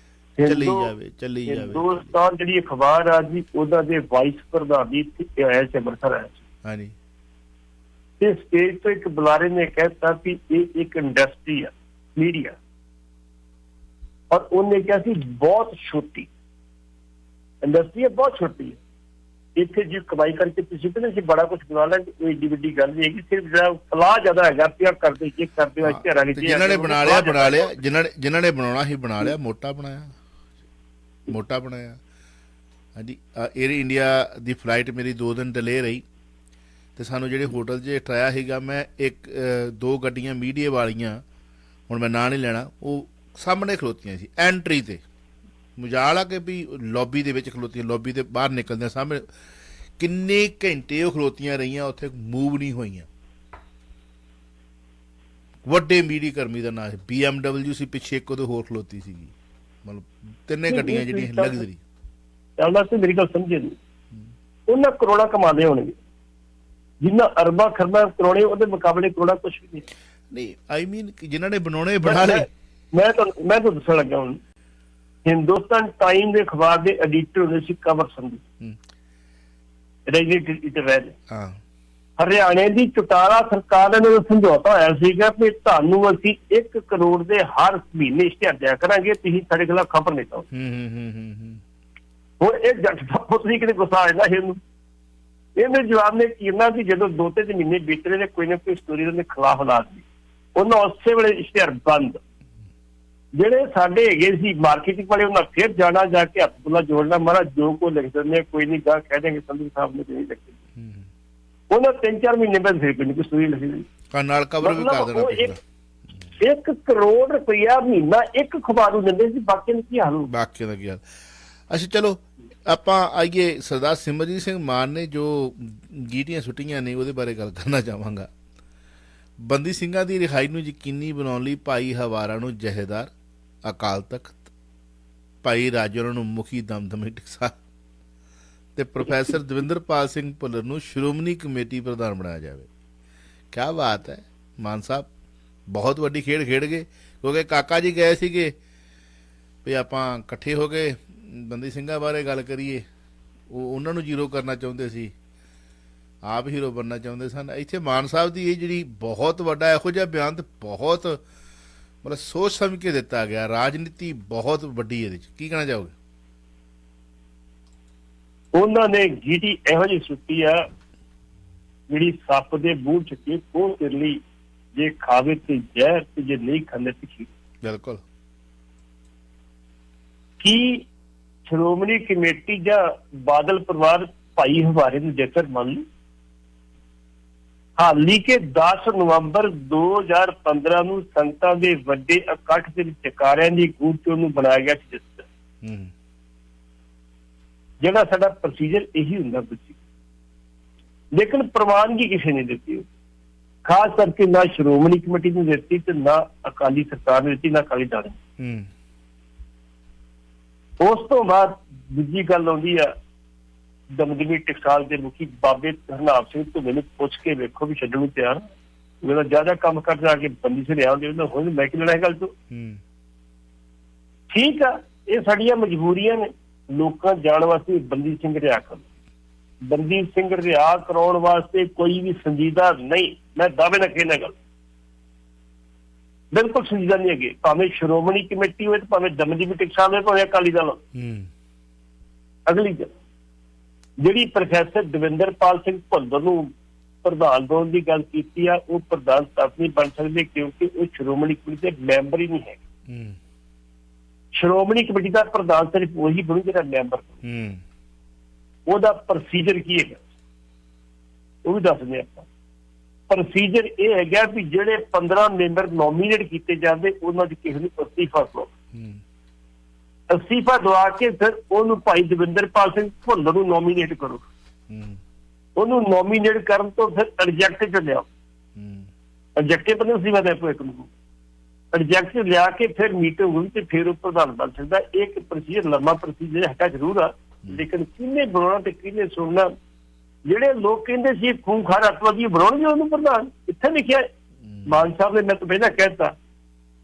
[SPEAKER 1] ਚੱਲੀ ਜਾਵੇ।
[SPEAKER 2] ਹਿੰਦੁਸਤਾਨ ਜਿਹੜੀ ਅਖਬਾਰ ਆ ਜੀ, ਉਹਦਾ ਦੇ ਵਾਈਸ ਪ੍ਰਧਾਨ ਜੀ ਆਇਆ ਸੀ, ਅੰਮ੍ਰਿਤਸਰ ਆਇਆ ਸੀ
[SPEAKER 1] ਹਾਂਜੀ।
[SPEAKER 2] ਤੇ ਸਟੇਜ ਤੋਂ ਇੱਕ ਬੁਲਾਰੇ ਨੇ ਕਹਿਤਾ ਵੀ ਇਹ ਇੱਕ ਇੰਡਸਟਰੀ ਆ ਮੀਡੀਆ, ਔਰ ਉਹਨੇ ਕਿਹਾ ਸੀ ਬਹੁਤ ਛੋਟੀ ਇੰਡਸਟਰੀ ਹੈ, ਬਹੁਤ ਛੋਟੀ ਹੈ, ਇੱਥੇ ਜੀ ਕਮਾਈ ਕਰਕੇ ਤੁਸੀਂ ਕਹਿੰਦੇ ਅਸੀਂ ਬੜਾ ਕੁਝ ਬਣਾ ਲਾਂਗੇ, ਕੋਈ ਏਡੀ ਵੱਡੀ ਗੱਲ ਨਹੀਂ ਹੈਗੀ। ਸਿਰਫ ਜਿਹੜਾ ਫਲਾਹ ਜ਼ਿਆਦਾ ਹੈਗਾ ਪਿਆ ਕਰਦੇ ਚੈੱਕ ਕਰਦੇ ਹੋ ਘਰਾਂ ਵਿੱਚ।
[SPEAKER 1] ਜਿਨ੍ਹਾਂ ਨੇ ਬਣਾ ਲਿਆ ਜਿਨ੍ਹਾਂ ਨੇ ਬਣਾਉਣਾ ਸੀ ਬਣਾ ਲਿਆ, ਮੋਟਾ ਬਣਾਇਆ ਹਾਂਜੀ। ਏਅਰ ਇੰਡੀਆ ਦੀ ਫਲਾਈਟ ਮੇਰੀ 2 ਦਿਨ ਡਿਲੇ ਰਹੀ, ਤੇ ਸਾਨੂੰ ਜਿਹੜੇ ਹੋਟਲ 'ਚ ਟਰਾਇਆ ਸੀਗਾ, ਮੈਂ 1-2 ਗੱਡੀਆਂ ਮੀਡੀਆ ਵਾਲੀਆਂ, ਹੁਣ ਮੈਂ ਨਾਂ ਨਹੀਂ ਲੈਣਾ, ਉਹ ਸਾਹਮਣੇ ਖਲੋਤੀਆਂ ਸੀ ਐਂਟਰੀ ਤੇ। ਮਜਾਲ ਆ ਕਿ ਵੀ ਲੌਬੀ ਦੇ ਵਿੱਚ ਖਲੋਤੀਆਂ, ਲੌਬੀ ਦੇ ਬਾਹਰ ਨਿਕਲਦਿਆਂ ਸਾਹਮਣੇ ਕਿੰਨੇ ਘੰਟੇ ਉਹ ਖਲੋਤੀਆਂ ਰਹੀਆਂ, ਉੱਥੇ ਮੂਵ ਨਹੀਂ ਹੋਈਆਂ। ਵੱਡੇ ਮੀਡੀਆ ਕਰਮੀ ਦਾ ਨਾਂ ਸੀ, BMW ਸੀ, ਪਿੱਛੇ ਇੱਕ ਉਹਦੇ ਹੋਰ ਖਲੋਤੀ ਸੀਗੀ, ਮਤਲਬ 3 ਗੱਡੀਆਂ ਜਿਹੜੀਆਂ ਲਗਜ਼ਰੀ।
[SPEAKER 2] ਚੱਲਦਾ ਸੀ, ਮੇਰੀ ਗੱਲ ਸਮਝੇ ਨਹੀਂ, ਉਹਨਾਂ ਕਰੋੜਾਂ ਕਮਾਉਂਦੇ ਹੋਣਗੇ, ਜਿੰਨਾ ਅਰਬਾਂ ਖਰਬਾਂ ਕਰੋੜੇ, ਉਹਦੇ ਮੁਕਾਬਲੇ ਕਰੋੜਾਂ ਕੁਛ ਵੀ
[SPEAKER 1] ਨਹੀਂ। ਆਈ ਮੀਨ ਜਿਨ੍ਹਾਂ ਨੇ ਬਣਾਉਣੇ ਬਣਾ ਲਏ।
[SPEAKER 2] ਮੈਂ ਤੁਹਾਨੂੰ ਦੱਸਣ ਲੱਗਾ, ਹੁਣ ਹਿੰਦੁਸਤਾਨ ਟਾਈਮ ਦੇ ਅਖਬਾਰ ਦੇ ਐਡੀਟਰ ਹੁੰਦੇ ਸੀ ਕੰਵਰ ਸੰਧੂ, ਹਰਿਆਣੇ ਦੀ ਚੁਟਾਲਾ ਸਰਕਾਰ ਨੇ ਸਮਝੌਤਾ ਹੋਇਆ ਸੀਗਾ ਵੀ ਤੁਹਾਨੂੰ ਅਸੀਂ 1 ਕਰੋੜ ਦੇ ਹਰ ਮਹੀਨੇ ਇਸ਼ਤਿਹਾਰ ਦਿਆ ਕਰਾਂਗੇ, ਤੁਸੀਂ ਸਾਡੇ ਖਿਲਾਫ ਖਬਰ ਨਹੀਂ ਪਾਓ। ਹੁਣ ਇਹ ਜੱਟ ਦਾ ਪੁੱਤ ਸੀ, ਕਿਤੇ ਗੁੱਸਾ ਆ ਜਾਂਦਾ ਇਹਨੂੰ। ਇਹਨੇ ਜਵਾਬ ਨੇ ਕੀਰਨਾ ਸੀ, ਜਦੋਂ 2-3 ਮਹੀਨੇ ਬੀਤ ਰਹੇ ਨੇ, ਕੋਈ ਨਾ ਕੋਈ ਸਟੋਰੀ ਦੇ ਖਿਲਾਫ ਲਾ ਦਿੱਤੀ, ਉਹਨਾਂ ਉਸੇ ਵੇਲੇ ਇਸ਼ਤਿਹਾਰ ਬੰਦ। ਜਿਹੜੇ ਸਾਡੇ ਹੈਗੇ ਸੀ ਮਾਰਕੀਟਿੰਗ ਵਾਲੇ, ਉਹਨਾਂ ਫਿਰ ਜਾਣਾ, ਜਾ ਕੇ ਹੱਥ ਬੁੱਲਾ ਜੋੜਨਾ, ਮਹਾਰਾਜ ਜੋ ਕੋਈ ਲਿਖ ਦਿੰਦੇ ਕੋਈ ਨਹੀਂ, ਗਾ ਕਹਿ ਦੇਂਗੇ ਸੰਧੂ ਸਾਹਿਬ ਨੇ ਨਹੀਂ ਲਿਖੀ। ਉਹਨਾਂ 3-4 ਮਹੀਨੇ ਬਾਅਦ ਫਿਰ ਕੋਈ ਨਹੀਂ ਕੋਈ ਸਟੋਰੀ ਲਿਖੀ,
[SPEAKER 1] ਨਾਲ ਕਵਰ ਵੀ ਕਰ ਦੇਣਾ ਪੈਂਦਾ।
[SPEAKER 2] 1 ਕਰੋੜ ਰੁਪਇਆ ਮਹੀਨਾ ਇੱਕ ਅਖਬਾਰ ਨੂੰ ਦਿੰਦੇ ਸੀ, ਬਾਕੀ ਨੂੰ ਕੀ ਹਾਲ?
[SPEAKER 1] ਬਾਕੀ ਦਾ ਕੀ ਹਾਲ? ਅੱਛਾ ਚਲੋ ਆਪਾਂ ਆਈਏ, ਸਰਦਾਰ ਸਿਮਰਜੀਤ ਸਿੰਘ ਮਾਨ ਨੇ ਜੋ ਗੀਟੀਆਂ ਸੁੱਟੀਆਂ ਨੇ ਉਹਦੇ ਬਾਰੇ ਗੱਲ ਕਰਨਾ ਚਾਹਾਂਗਾ। ਬੰਦੀ ਸਿੰਘਾਂ ਦੀ ਰਿਹਾਈ ਨੂੰ ਯਕੀਨੀ ਬਣਾਉਣ ਲਈ ਭਾਈ ਹਵਾਰਾ ਨੂੰ ਜਥੇਦਾਰ ਅਕਾਲ ਤਖਤ, ਭਾਈ ਰਾਜਾ ਨੂੰ ਮੁਖੀ ਦਮਦਮੀ ਟਕਸਾਲ ਤੇ ਪ੍ਰੋਫੈਸਰ ਦਵਿੰਦਰਪਾਲ ਸਿੰਘ ਭੁੱਲਰ ਨੂੰ ਸ਼੍ਰੋਮਣੀ ਕਮੇਟੀ ਪ੍ਰਧਾਨ ਬਣਾਇਆ ਜਾਵੇ। ਕਿਆ ਬਾਤ ਹੈ ਮਾਨ ਸਾਹਿਬ, ਬਹੁਤ ਵੱਡੀ ਖੇਡ ਖੇਡ ਗਏ। ਕਿਉਂਕਿ ਕਾਕਾ ਜੀ ਗਏ ਸੀਗੇ ਵੀ ਆਪਾਂ ਇਕੱਠੇ ਹੋ ਕੇ ਬੰਦੀ ਸਿੰਘਾਂ ਬਾਰੇ ਗੱਲ ਕਰੀਏ, ਉਹ ਉਹਨਾਂ ਨੂੰ ਜ਼ੀਰੋ ਕਰਨਾ ਚਾਹੁੰਦੇ ਸੀ, ਆਪ ਹੀਰੋ ਬਣਨਾ ਚਾਹੁੰਦੇ ਸਨ। ਇੱਥੇ ਮਾਨ ਸਾਹਿਬ ਦੀ ਇਹ ਜਿਹੜੀ ਬਹੁਤ ਵੱਡਾ ਇਹੋ ਜਿਹਾ ਬਿਆਨ, ਤੇ ਬਹੁਤ ਮਤਲਬ ਸੋਚ ਸਮਝ ਕੇ ਦਿੱਤਾ ਗਿਆ, ਰਾਜਨੀਤੀ ਬਹੁਤ ਵੱਡੀ ਇਹਦੇ 'ਚ, ਕੀ ਕਹਿਣਾ ਚਾਹੋਗੇ?
[SPEAKER 2] ਉਹਨਾਂ ਨੇ ਗੀਟੀ ਇਹੋ ਜਿਹੀ ਸੁੱਟੀ ਆ ਜਿਹੜੀ ਸੱਪ ਦੇ ਮੂੰਹ ਚ ਕੇ ਕੋਹ ਕਰ ਲਈ, ਜੇ ਖਾਵੇ ਤੇ ਜ਼ਹਿਰ ਤੇ ਜੇ ਨਹੀਂ ਖਾਂਦੇ ਤੇ ਖੀਰ।
[SPEAKER 1] ਬਿਲਕੁਲ।
[SPEAKER 2] ਕੀ ਸ਼੍ਰੋਮਣੀ ਕਮੇਟੀ ਜਾਂ ਬਾਦਲ ਪਰਿਵਾਰ ਭਾਈ ਹਵਾਰੇ ਨੂੰ ਜੇਕਰ ਮੰਨ ਲਓ, ਹਾਲੀ ਕਿ 10 ਨਵੰਬਰ 2015 ਨੂੰ ਸੰਗਤਾਂ ਦੇ ਵੱਡੇ ਇਕੱਠ ਦੇ ਵਿੱਚ ਚਕਾਰਿਆਂ ਦੀ ਗੂੰਜ ਚ ਉਹਨੂੰ ਬਣਾਇਆ ਗਿਆ ਸੀ ਜਸਟਿਸ। ਜਿਹੜਾ ਸਾਡਾ ਪ੍ਰੋਸੀਜਰ ਇਹੀ ਹੁੰਦਾ ਬੱਚੀ, ਲੇਕਿਨ ਪ੍ਰਵਾਨਗੀ ਕਿਸੇ ਨੇ ਦਿੱਤੀ, ਖਾਸ ਕਰਕੇ ਨਾ ਸ਼੍ਰੋਮਣੀ ਕਮੇਟੀ ਨੂੰ ਦਿੱਤੀ ਤੇ ਨਾ ਅਕਾਲੀ ਸਰਕਾਰ ਨੇ ਦਿੱਤੀ, ਨਾ ਅਕਾਲੀ ਦਲ ਨੇ। ਉਸ ਤੋਂ ਬਾਅਦ ਦੂਜੀ ਗੱਲ ਆਉਂਦੀ ਆ, ਦਮਦਮੀ ਟਕਸਾਲ ਦੇ ਮੁਖੀ ਬਾਬੇ ਹਰਨਾਮ ਸਿੰਘ ਤੋਂ ਮੈਨੂੰ ਪੁੱਛ ਕੇ ਵੇਖੋ ਵੀ ਛੱਡਣ ਨੂੰ ਤਿਆਰ, ਮੇਰਾ ਜ਼ਿਆਦਾ ਕੰਮ ਕਰ ਜਾ ਕੇ ਬੰਦੀ ਸੇ ਲਿਆ ਹੁੰਦੇ, ਹੁਣ ਮੈਂ ਕੀ ਲੈਣਾ ਗੱਲ ਤੋਂ। ਠੀਕ ਆ, ਇਹ ਸਾਡੀਆਂ ਮਜਬੂਰੀਆਂ ਨੇ। ਲੋਕਾਂ ਜਾਣ ਵਾਸਤੇ ਬੰਦੀ ਸਿੰਘ ਰਿਹਾ ਕਰੋ, ਬੰਦੀ ਸਿੰਘ ਰਿਹਾ ਕਰਾਉਣ ਵਾਸਤੇ ਕੋਈ ਵੀ ਸੰਜੀਦਾ ਨਹੀਂ। ਮੈਂ ਦਾਅਵੇ ਨਾਲ ਕਹਿਣਾ ਗੱਲ ਬਿਲਕੁਲ ਸੰਜੀਦਾ ਨਹੀਂ ਹੈਗੇ, ਭਾਵੇਂ ਸ਼੍ਰੋਮਣੀ ਕਮੇਟੀ ਹੋਵੇ, ਭਾਵੇਂ ਦਮਦਮੀ ਵੀ ਟਿਕਸਾਲ ਹੋਵੇ, ਭਾਵੇਂ ਅਕਾਲੀ ਦਲ ਹੋਵੇ। ਅਗਲੀ ਗੱਲ ਜਿਹੜੀ ਪ੍ਰੋਫੈਸਰ ਦਵਿੰਦਰਪਾਲ ਸਿੰਘ ਭੁੱਲਰ ਨੂੰ ਪ੍ਰਧਾਨ ਬਣਾਉਣ ਦੀ ਗੱਲ ਕੀਤੀ ਆ, ਉਹ ਪ੍ਰਧਾਨ ਤੱਕ ਨਹੀਂ ਬਣ ਸਕਦੇ ਕਿਉਂਕਿ ਉਹ ਸ਼੍ਰੋਮਣੀ ਕਮੇਟੀ ਦੇ ਮੈਂਬਰ ਹੀ ਨਹੀਂ ਹੈ। ਸ਼੍ਰੋਮਣੀ ਕਮੇਟੀ ਦਾ ਪ੍ਰਧਾਨ ਸਿਰਫ ਉਹੀ ਬਣੂ ਜਿਹੜਾ ਮੈਂਬਰ। ਉਹਦਾ ਪ੍ਰੋਸੀਜਰ ਕੀ ਹੈਗਾ ਉਹ ਵੀ ਦੱਸਦੇ ਆਪਾਂ। ਪ੍ਰੋਸੀਜਰ ਇਹ ਹੈਗਾ ਵੀ ਜਿਹੜੇ 15 ਮੈਂਬਰ ਨੋਮੀਨੇਟ ਕੀਤੇ ਜਾਂਦੇ ਉਹਨਾਂ ਦੀ ਕਿਸੇ ਨੂੰ ਅਸਤੀਫਾ ਦਿਓ, ਅਸਤੀਫਾ ਦਵਾ ਕੇ ਫਿਰ ਉਹਨੂੰ ਭਾਈ ਦਵਿੰਦਰਪਾਲ ਸਿੰਘ ਭੁੱਲਰ ਨੂੰ ਨੋਮੀਨੇਟ ਕਰੋ। ਉਹਨੂੰ ਨੋਮੀਨੇਟ ਕਰਨ ਤੋਂ ਫਿਰ ਰਿਜੈਕਟ ਚ ਲਿਆਓ, ਰਿਜੈਕਟ ਬੰਦੇ ਅਸਤੀਫਾ ਦੇ ਇੱਕ ਨੂੰ ਰਿਜੈਕਟ ਲਿਆ ਕੇ ਫਿਰ ਮੀਟਿੰਗ ਹੋਈ ਤੇ ਫਿਰ ਉਹ ਪ੍ਰਧਾਨ ਬਣ ਸਕਦਾ। ਇੱਕ ਪ੍ਰੋਸੀਜਰ ਲੰਮਾ ਪ੍ਰੋਸੀਜਰ ਹੈਗਾ ਜ਼ਰੂਰ ਆ, ਲੇਕਿਨ ਕਿਹਨੇ ਬਣਾਉਣਾ ਤੇ ਕਿਹਨੇ ਸੁਣਨਾ। ਜਿਹੜੇ ਲੋਕ ਕਹਿੰਦੇ ਸੀ ਖੂਨਖਾਰ ਅੱਤਵਾਦੀ ਬਣਾਉਣਗੇ ਉਹਨੂੰ ਪ੍ਰਧਾਨ, ਇੱਥੇ ਲਿਖਿਆ ਮਾਨ ਸਾਹਿਬ ਨੇ, ਮੈਂ ਤਾਂ ਪਹਿਲਾਂ ਕਹਿਤਾ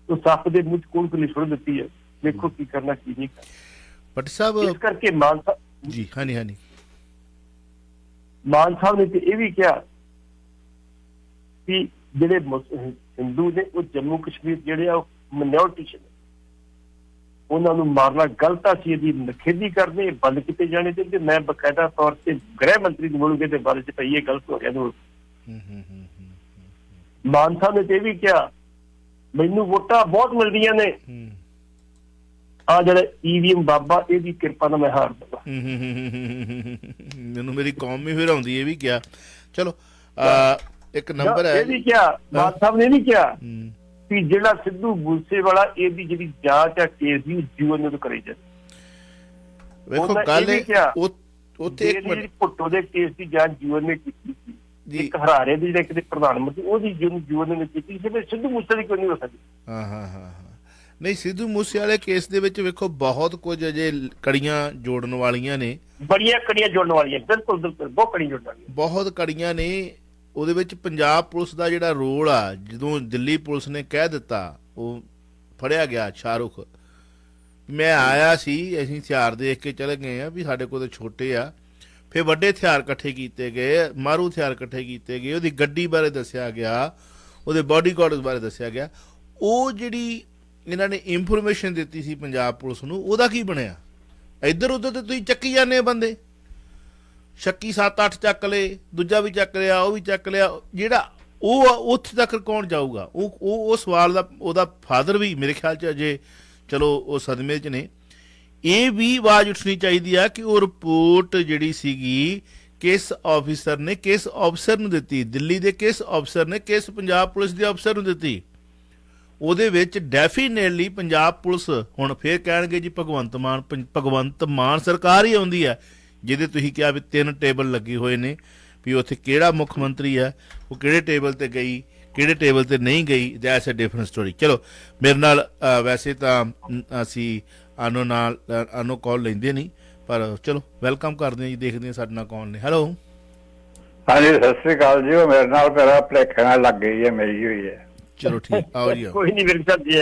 [SPEAKER 2] ਉਹ ਸੱਪ ਦੇ ਮੂੰਹ ਚ ਕੋਲ ਕਲੀ ਸੁੱਟ ਦਿੱਤੀ ਹੈ। ਦੇਖੋ ਕੀ ਕਰਨਾ ਕੀ ਨਹੀਂ ਕਰਨਾ।
[SPEAKER 1] ਭੱਟੀ ਸਾਹਿਬ
[SPEAKER 2] ਇਸ ਕਰਕੇ ਮਾਨ ਸਾਹਿਬ
[SPEAKER 1] ਜੀ ਹਾਂਜੀ
[SPEAKER 2] ਮਾਨ ਸਾਹਿਬ ਨੇ ਤੇ ਇਹ ਵੀ ਕਿਹਾ ਕਿ ਜਿਹੜੇ ਹਿੰਦੂ ਨੇ ਉਹ ਜੰਮੂ ਕਸ਼ਮੀਰ ਜਿਹੜੇ ਆ ਉਹ ਮਿਨੋਰਟੀ ਚ ਨੇ, ਉਹਨਾਂ ਨੂੰ ਮਾਰਨਾ ਗਲਤ ਆ, ਸੀ ਇਹਦੀ ਨਖੇਦੀ ਕਰਦੇ ਬੰਦ ਕੀਤੇ ਜਾਣੇ ਚਾਹੀਦੇ। ਮੈਂ ਬਕਾਇਦਾ ਤੌਰ ਤੇ ਗ੍ਰਹਿ ਮੰਤਰੀ ਨੂੰ ਬੋਲੂਗੇ ਦੇ ਬਾਰੇ ਚ ਪਈ ਇਹ ਗਲਤ ਹੋ ਗਿਆ। ਮਾਨ ਸਾਹਿਬ ਨੇ ਤੇ ਇਹ ਵੀ ਕਿਹਾ ਮੈਨੂੰ ਵੋਟਾਂ ਬਹੁਤ ਮਿਲਦੀਆਂ ਨੇ, ਆ ਜਿਹੜਾ ਈਵੀਐਮ ਬਾਬਾ ਇਹਦੀ ਕਿਰਪਾ ਨਾਲ ਮੈਂ ਹਾਰ ਦੂੰਗਾ।
[SPEAKER 1] ਮੈਨੂੰ ਮੇਰੀ ਕੌਮ ਵੀ ਫਿਰ ਆਉਂਦੀ ਇਹ ਵੀ ਕਿਹਾ। ਚਲੋ ਇੱਕ ਨੰਬਰ ਹੈ
[SPEAKER 2] ਇਹ ਵੀ ਕਿਹਾ, ਮਾਨ ਸਾਹਿਬ ਨੇ ਨਹੀਂ ਕਿਹਾ ਵੀ ਜਿਹੜਾ ਸਿੱਧੂ ਮੂਸੇਵਾਲਾ ਇਹਦੀ ਜਿਹੜੀ ਜਾਂਚ ਆ ਕੇਸ ਦੀ ਜੀਵਨ ਨੂੰ ਕਰੀ ਜਾਂਦੀ।
[SPEAKER 1] ਵੇਖੋ ਗੱਲ ਉੱਥੇ ਇੱਕ ਮਿੰਟ
[SPEAKER 2] ਭੁੱਟੋ ਦੇ ਕੇਸ ਦੀ ਜਾਂਚ ਜੀਵਨ ਨੇ ਕੀਤੀ ਸੀ, ਇੱਕ ਹਰਾਰੇ ਦੀ ਜਿਹੜਾ ਕਿਤੇ ਪ੍ਰਧਾਨ ਮੰਤਰੀ ਉਹਦੀ ਜੀਵਨ ਨੇ ਕੀਤੀ ਸੀ, ਸਿੱਧੂ ਮੂਸੇ ਦੀ ਕੋਈ ਨਹੀਂ ਹੋ ਸਕਦੀ।
[SPEAKER 1] ਨਹੀਂ, ਸਿੱਧੂ ਮੂਸੇ ਵਾਲੇ ਕੇਸ ਦੇ ਵਿੱਚ ਵੇਖੋ ਬਹੁਤ ਕੁਝ ਅਜੇ ਕੜੀਆਂ ਜੋੜਨ ਵਾਲੀਆਂ ਨੇ,
[SPEAKER 2] ਬੜੀਆਂ ਕੜੀਆਂ ਜੋੜਨ ਵਾਲੀਆਂ, ਬਿਲਕੁਲ ਬਹੁਤ ਕੜੀਆਂ ਜੋੜਨ ਵਾਲੀਆਂ, ਬਹੁਤ
[SPEAKER 1] ਕੜੀਆਂ ਨੇ। ਉਹਦੇ ਵਿੱਚ ਪੰਜਾਬ ਪੁਲਿਸ ਦਾ ਜਿਹੜਾ ਰੋਲ ਆ, ਜਦੋਂ ਦਿੱਲੀ ਪੁਲਿਸ ਨੇ ਕਹਿ ਦਿੱਤਾ, ਉਹ ਫੜਿਆ ਗਿਆ ਸ਼ਾਹਰੁਖ, ਮੈਂ ਆਇਆ ਸੀ, ਅਸੀਂ ਹਥਿਆਰ ਦੇਖ ਕੇ ਚਲੇ ਗਏ ਆ ਵੀ ਸਾਡੇ ਕੋਲ ਤਾਂ ਛੋਟੇ ਆ, ਫਿਰ ਵੱਡੇ ਹਥਿਆਰ ਇਕੱਠੇ ਕੀਤੇ ਗਏ, ਮਾਰੂ ਹਥਿਆਰ ਇਕੱਠੇ ਕੀਤੇ ਗਏ, ਉਹਦੀ ਗੱਡੀ ਬਾਰੇ ਦੱਸਿਆ ਗਿਆ, ਉਹਦੇ ਬਾਡੀਗਾਰਡਸ ਬਾਰੇ ਦੱਸਿਆ ਗਿਆ। ਉਹ ਜਿਹੜੀ ਇਹਨਾਂ ਨੇ ਇਨਫੋਰਮੇਸ਼ਨ ਦਿੱਤੀ ਸੀ ਪੰਜਾਬ ਪੁਲਿਸ ਨੂੰ, ਉਹਦਾ ਕੀ ਬਣਿਆ? ਇੱਧਰ ਉੱਧਰ ਤੇ ਤੁਸੀਂ ਚੱਕੀ ਜਾਂਦੇ ਬੰਦੇ, ਸ਼ੱਕੀ 7-8 ਚੱਕ ਲਏ, ਦੂਜਾ ਵੀ ਚੱਕ ਲਿਆ, ਉਹ ਵੀ ਚੱਕ ਲਿਆ, ਜਿਹੜਾ ਉਹ ਉੱਥੇ ਤੱਕ ਕੌਣ ਜਾਊਗਾ? ਉਹ ਸਵਾਲ ਦਾ ਉਹਦਾ ਫਾਦਰ ਵੀ ਮੇਰੇ ਖਿਆਲ 'ਚ ਅਜੇ ਚਲੋ ਉਹ ਸਦਮੇ 'ਚ ਨੇ। ਇਹ ਵੀ ਆਵਾਜ਼ ਉੱਠਣੀ ਚਾਹੀਦੀ ਆ ਕਿ ਉਹ ਰਿਪੋਰਟ ਜਿਹੜੀ ਸੀਗੀ ਕਿਸ ਆਫਿਸਰ ਨੇ ਕਿਸ ਅਫਸਰ ਨੂੰ ਦਿੱਤੀ, ਦਿੱਲੀ ਦੇ ਕਿਸ ਅਫਸਰ ਨੇ ਕਿਸ ਪੰਜਾਬ ਪੁਲਿਸ ਦੇ ਅਫਸਰ ਨੂੰ ਦਿੱਤੀ। ਉਹਦੇ ਵਿੱਚ ਡੈਫੀਨੇਟਲੀ ਪੰਜਾਬ ਪੁਲਿਸ ਹੁਣ ਫੇਰ ਕਹਿਣਗੇ ਜੀ ਭਗਵੰਤ ਮਾਨ ਸਰਕਾਰ ਹੀ ਆਉਂਦੀ ਹੈ, ਜਿਹਦੇ ਤੁਸੀਂ ਕਿਹਾ ਵੀ 3 ਟੇਬਲ ਲੱਗੇ ਹੋਏ ਨੇ, ਵੀ ਉੱਥੇ ਕਿਹੜਾ ਮੁੱਖ ਮੰਤਰੀ ਹੈ, ਉਹ ਕਿਹੜੇ ਟੇਬਲ ਤੇ ਗਈ, ਕਿਹੜੇ ਟੇਬਲ ਤੇ ਨਹੀਂ ਗਈ, ਦੈਟਸ ਅ ਡਿਫਰੈਂਟ ਸਟੋਰੀ। ਚਲੋ ਮੇਰੇ ਨਾਲ ਵੈਸੇ ਤਾਂ ਅਸੀਂ ਆਨੋ ਕਾਲ ਲੈਂਦੇ ਨਹੀਂ, ਪਰ ਚਲੋ ਵੈਲਕਮ ਕਰਦੇ ਹਾਂ ਜੀ, ਦੇਖਦੇ ਹਾਂ ਸਾਡੇ ਨਾਲ ਕੌਣ ਨੇ। ਹੈਲੋ
[SPEAKER 3] ਹਾਂਜੀ ਸਤਿ ਸ੍ਰੀ ਅਕਾਲ ਜੀ। ਉਹ ਮੇਰੇ ਨਾਲ ਮੇਰਾ ਭੁਲੇਖੇ ਨਾਲ ਲੱਗ ਗਈ ਹੈ, ਮੇਰੀ ਹੋਈ ਹੈ।
[SPEAKER 1] ਚਲੋ ਠੀਕ, ਆਓ ਜੀ।
[SPEAKER 2] ਕੋਈ ਨਹੀਂ ਵੀਰ ਸਾਹਿਬ ਜੀ,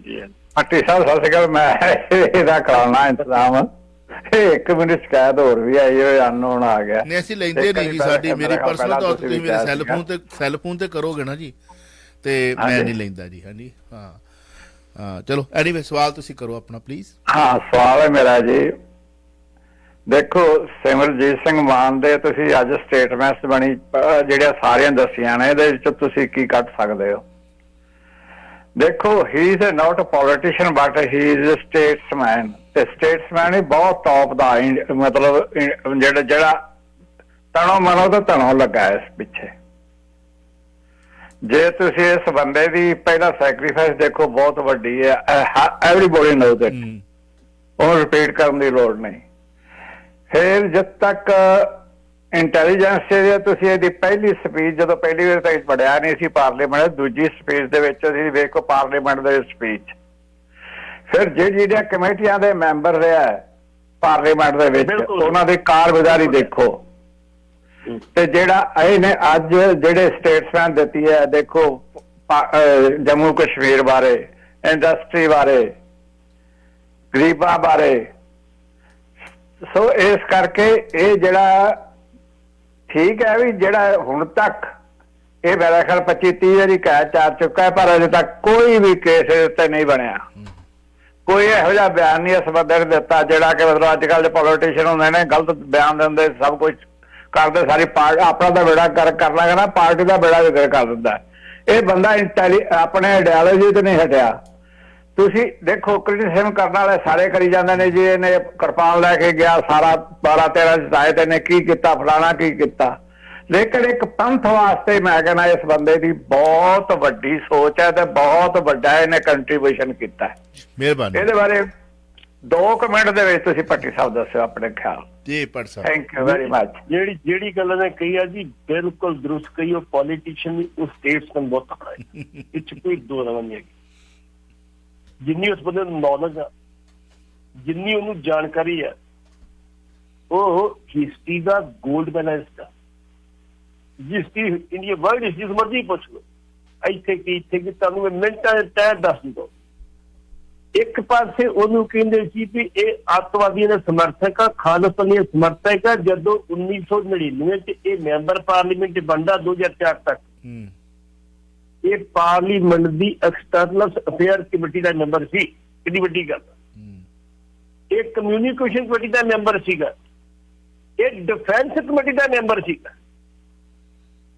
[SPEAKER 2] ਜੀ
[SPEAKER 3] ਭੱਟੀ ਸਾਹਿਬ ਸਤਿ ਸ੍ਰੀ ਅਕਾਲ। ਮੈਂ ਇਹਦਾ ਕਰਾਉਣਾ ਇੰਤਜ਼ਾਮ, ਇੱਕ ਮਿੰਟ ਸ਼ਿਕਾਇਤ ਹੋਰ ਵੀ ਆਈ ਹੋਈ, ਅਨਨੋਨ ਆ ਗਿਆ।
[SPEAKER 1] ਨਹੀਂ ਅਸੀਂ ਲੈਂਦੇ ਨਹੀਂ ਜੀ, ਸਾਡੀ ਮੇਰੀ ਪਰਸਨਲ ਤੌਰ ਤੇ ਤੁਸੀਂ ਮੇਰੇ ਸੈੱਲ ਫੋਨ ਤੇ ਕਰੋਗੇ ਨਾ ਜੀ, ਤੇ ਮੈਂ ਨਹੀਂ ਲੈਂਦਾ ਜੀ। ਹਾਂਜੀ ਹਾਂ ਚਲੋ ਐਨੀਵੇ ਸਵਾਲ ਤੁਸੀਂ ਕਰੋ ਆਪਣਾ ਪਲੀਜ਼।
[SPEAKER 3] ਹਾਂ ਸਵਾਲ ਹੈ ਮੇਰਾ ਜੀ, ਦੇਖੋ ਸਿਮਰਜੀਤ ਸਿੰਘ ਮਾਨ ਦੇ ਤੁਸੀਂ ਅੱਜ ਸਟੇਟਮੈਂਟਸ ਬਣੀ ਜਿਹੜੀਆਂ ਸਾਰੀਆਂ ਦੱਸੀਆਂ ਨੇ, ਇਹਦੇ ਵਿੱਚ ਤੁਸੀਂ ਕੀ ਕੱਢ ਸਕਦੇ ਹੋ? ਦੇਖੋ ਹੀ is not a politician but he is a statesman, ਤੇ ਸਟੇਟਸਮੈਨ ਹੀ ਬਹੁਤ ਟੌਪ ਦਾ, ਮਤਲਬ ਜਿਹੜਾ ਤਣੋ ਮਨੋ ਤਾਂ ਤਣੋ ਲੱਗਾ ਇਸ ਪਿੱਛੇ। ਜੇ ਤੁਸੀਂ ਇਸ ਬੰਦੇ ਦੀ ਪਹਿਲਾ ਸੈਕਰੀਫਾਈਸ ਦੇਖੋ ਬਹੁਤ ਵੱਡੀ ਹੈ, ਐਵਰੀਬਾਡੀ ਨੋਜ਼ ਇਟ, ਉਹ ਰਿਪੀਟ ਕਰਨ ਦੀ ਲੋੜ ਨਹੀਂ। ਫਿਰ ਜਦ ਤੱਕ ਇੰਟੈਲੀਜੈਂਸ ਤੁਸੀਂ ਇਹਦੀ ਪਹਿਲੀ ਸਪੀਚ, ਜਦੋਂ ਪਹਿਲੀ ਵਾਰ ਤੱਕ ਪੜਿਆ ਨਹੀਂ ਸੀ ਪਾਰਲੀਮੈਂਟ, ਦੂਜੀ ਸਪੀਚ ਦੇ ਵਿੱਚ ਅਸੀਂ ਵੇਖੋ ਪਾਰਲੀਮੈਂਟ ਦੇ ਸਪੀਚ, ਫਿਰ ਜਿਹੜੀਆਂ ਕਮੇਟੀਆਂ ਦੇ ਮੈਂਬਰ ਰਿਹਾ ਪਾਰਲੀਮੈਂਟ ਦੇ ਵਿੱਚ ਉਹਨਾਂ ਦੀ ਕਾਰਗੁਜ਼ਾਰੀ ਦੇਖੋ, ਤੇ ਜਿਹੜਾ ਇਹਨੇ ਅੱਜ ਜਿਹੜੇ ਸਟੇਟਸਮੈਨ ਦਿੱਤੀ ਹੈ, ਦੇਖੋ ਜੰਮੂ ਕਸ਼ਮੀਰ ਬਾਰੇ, ਇੰਡਸਟਰੀ ਬਾਰੇ, ਗਰੀਬਾਂ ਬਾਰੇ। ਸੋ ਇਸ ਕਰਕੇ ਇਹ ਜਿਹੜਾ ਠੀਕ ਹੈ ਵੀ ਜਿਹੜਾ ਹੁਣ ਤੱਕ ਇਹ ਮੇਰਾ ਖਿਆਲ 25-30 ਵਾਰੀ ਕਹਿ ਚਾਰ ਚੁੱਕਾ ਹੈ, ਪਰ ਅਜੇ ਤੱਕ ਕੋਈ ਵੀ ਕੇਸ ਇਸ ਉੱਤੇ ਨਹੀਂ ਬਣਿਆ। ਕੋਈ ਇਹੋ ਜਿਹਾ ਬਿਆਨ ਨਹੀਂ ਇਸ ਬੰਦੇ ਨੇ ਦਿੱਤਾ ਜਿਹੜਾ ਕਿ ਮਤਲਬ ਅੱਜ ਕੱਲ੍ਹ ਦੇ ਪੋਲੀਟੀਸ਼ੀਅਨ ਹੁੰਦੇ ਨੇ ਗਲਤ ਬਿਆਨ ਦਿੰਦੇ, ਸਭ ਕੁਝ ਕਰਦੇ, ਸਾਰੀ ਪਾਰਟੀ ਆਪਣਾ ਤਾਂ ਬੇੜਾ ਕਰ ਲਾਂਗਾ ਨਾ, ਪਾਰਟੀ ਦਾ ਬੇੜਾ ਵੀ ਕਰ ਦਿੰਦਾ। ਇਹ ਬੰਦਾ ਆਪਣੇ ਆਈਡੀਓਲੋਜੀ ਤੇ ਨਹੀਂ ਹਟਿਆ। ਤੁਸੀਂ ਦੇਖੋ ਕ੍ਰਿਟਿਸਿਜ਼ਮ ਕਰਨ ਵਾਲੇ ਸਾਰੇ ਕਰੀ ਜਾਂਦੇ ਨੇ ਜੀ, ਇਹਨੇ ਕਿਰਪਾਨ ਲੈ ਕੇ ਗਿਆ, ਸਾਰਾ 12-13 ਜਿਤਾਏ ਤੇ ਇਹਨੇ ਕੀ ਕੀਤਾ, ਫਲਾਣਾ ਕੀ ਕੀਤਾ। ਲੇਕਿਨ ਇੱਕ ਪੰਥ ਵਾਸਤੇ ਮੈਂ ਕਹਿੰਦਾ ਇਸ ਬੰਦੇ ਦੀ ਬਹੁਤ ਵੱਡੀ ਸੋਚ ਹੈ ਤੇ ਬਹੁਤ ਵੱਡਾ ਇਹਨੇ ਕੰਟਰੀਬਿਊਸ਼ਨ ਕੀਤਾ।
[SPEAKER 1] ਮਿਹਰਬਾਨੀ।
[SPEAKER 3] ਇਹਦੇ ਬਾਰੇ 2 ਮਿੰਟ ਦੇ ਵਿੱਚ ਤੁਸੀਂ ਭੱਟੀ ਸਾਹਿਬ ਦੱਸਿਓ ਆਪਣੇ ਖਿਆਲ।
[SPEAKER 1] ਜੀ ਭੱਟ ਸਾਹਿਬ,
[SPEAKER 3] ਥੈਂਕ ਯੂ ਵੈਰੀ ਮਚ।
[SPEAKER 2] ਜਿਹੜੀ ਗੱਲ ਨੇ ਕਹੀ ਆ ਜੀ ਬਿਲਕੁਲ ਦਰੁਸਤ ਕਹੀ। ਉਹ ਪੋਲੀਟੀਸ਼ੀਅਨ ਵੀ ਉਹ ਸਟੇਟਸਮੈਨ ਬਹੁਤ ਤਕੜਾ ਹੈ, ਇਹ 'ਚ ਕੋਈ ਦੋ ਰਵਾਂ ਨਹੀਂ ਹੈਗੀ। ਜਿੰਨੀ ਉਸ ਬੰਦੇ ਨੂੰ ਨੌਲੇਜ ਆ, ਜਿੰਨੀ ਉਹਨੂੰ ਜਾਣਕਾਰੀ ਹੈ, ਉਹ ਹਿਸਟਰੀ ਦਾ ਗੋਲਡ ਮੈਡਲਿਸਟ ਆ। ਹਿਸਟਰੀ ਇੰਡੀਆ ਵਰਲਡ ਹਿਸਟਰੀ ਮਰਜ਼ੀ ਪੁੱਛ ਲਓ, ਇੱਥੇ ਕੀ ਤੁਹਾਨੂੰ ਮਿੰਟਾਂ ਦੇ ਤਹਿਤ ਦੱਸ ਦਿਓ। ਇੱਕ ਪਾਸੇ ਉਹਨੂੰ ਕਹਿੰਦੇ ਸੀ ਵੀ ਇਹ ਅੱਤਵਾਦੀਆਂ ਦਾ ਸਮਰਥਕ ਆ, ਖਾਲਿਸਤਾਨੀ ਸਮਰਥਕ ਆ। ਜਦੋਂ 1999 ਚ ਇਹ ਮੈਂਬਰ ਪਾਰਲੀਮੈਂਟ ਬਣਦਾ 2004 ਤੱਕ ਇਹ ਪਾਰਲੀਮੈਂਟ ਦੀ ਐਕਸਟਰਨਲ ਅਫੇਅਰ ਕਮੇਟੀ ਦਾ ਮੈਂਬਰ ਸੀ। ਕਿੰਨੀ ਵੱਡੀ ਗੱਲ। ਇਹ ਕਮਿਊਨੀਕੇਸ਼ਨ ਕਮੇਟੀ ਦਾ ਮੈਂਬਰ ਸੀਗਾ, ਇਹ ਡਿਫੈਂਸ ਕਮੇਟੀ ਦਾ ਮੈਂਬਰ ਸੀਗਾ।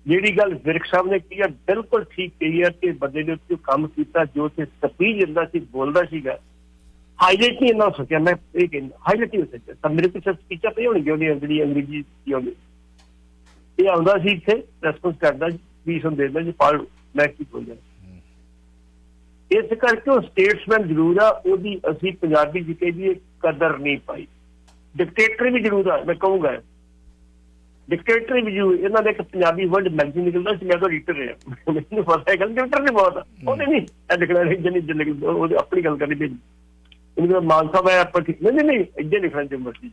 [SPEAKER 2] ਜਿਹੜੀ ਗੱਲ ਵਿਰਕ ਸਾਹਿਬ ਨੇ ਕਹੀ ਆ ਬਿਲਕੁਲ ਠੀਕ ਕਹੀ ਹੈ ਕਿ ਬੰਦੇ ਦੇ ਉੱਤੇ ਕੰਮ ਕੀਤਾ, ਜੋ ਤੇ ਸਪੀਚ ਦਿੰਦਾ ਸੀ, ਬੋਲਦਾ ਸੀਗਾ। ਹਾਈਲਾਈਟ ਨਹੀਂ ਇੰਨਾ ਹੋ ਸਕਿਆ, ਮੈਂ ਇਹ ਕਹਿੰਦਾ ਹਾਈਲਾਈਟ ਨਹੀਂ ਹੋ ਸਕਿਆ। ਤਾਂ ਮੇਰੇ ਪਿੱਛੇ ਸਪੀਚਾਂ ਪਈ ਹੋਣਗੀਆਂ ਉਹਦੀਆਂ ਜਿਹੜੀ ਅੰਗਰੇਜ਼ੀ ਦੀ ਆਉਂਦੀ। ਇਹ ਆਉਂਦਾ ਸੀ ਇੱਥੇ ਰੈਸਪੌਂਸ ਕਰਦਾ ਵੀ ਸੁਣ ਦਿੰਦਾ ਜੀ ਪੜ੍ਹ ਮੈਂ ਕੀ ਬੋਲਿਆ। ਇਸ ਕਰਕੇ ਉਹ ਸਟੇਟਸਮੈਨ ਜ਼ਰੂਰ ਆ, ਉਹਦੀ ਅਸੀਂ ਪੰਜਾਬੀ ਜੀ ਕਹਿੰਦੀ ਕਦਰ ਨਹੀਂ ਪਾਈ। ਡਿਕਟੇਟਰ ਵੀ ਜ਼ਰੂਰ ਆ, ਮੈਂ ਕਹੂੰਗਾ ਡਿਕਟੇਟਰ ਵੀ ਜ਼ਰੂਰ। ਇਹਨਾਂ ਦਾ ਇੱਕ ਪੰਜਾਬੀ ਵਰਡ ਮੈਗਜ਼ੀਨ ਨਿਕਲਦਾ ਸੀ, ਮੈਂ ਤਾਂ ਐਡੀਟਰ ਰਿਹਾ, ਮੈਨੂੰ ਪਤਾ ਹੈ ਡਿਕਟੇਟਰ ਵੀ ਬਹੁਤ ਆ। ਉਹਨੇ ਨਹੀਂ ਇਹ ਲਿਖਣਾ ਉਹਦੀ ਆਪਣੀ ਗੱਲ ਕਰਨੀ ਭੇਜੀ ਉਹਨੂੰ ਮਾਨ ਸਾਹਿਬ ਹੈ ਆਪਾਂ ਨਹੀਂ ਇੱਦਾਂ ਲਿਖਣਾ ਜੋ ਮਰਜ਼ੀ,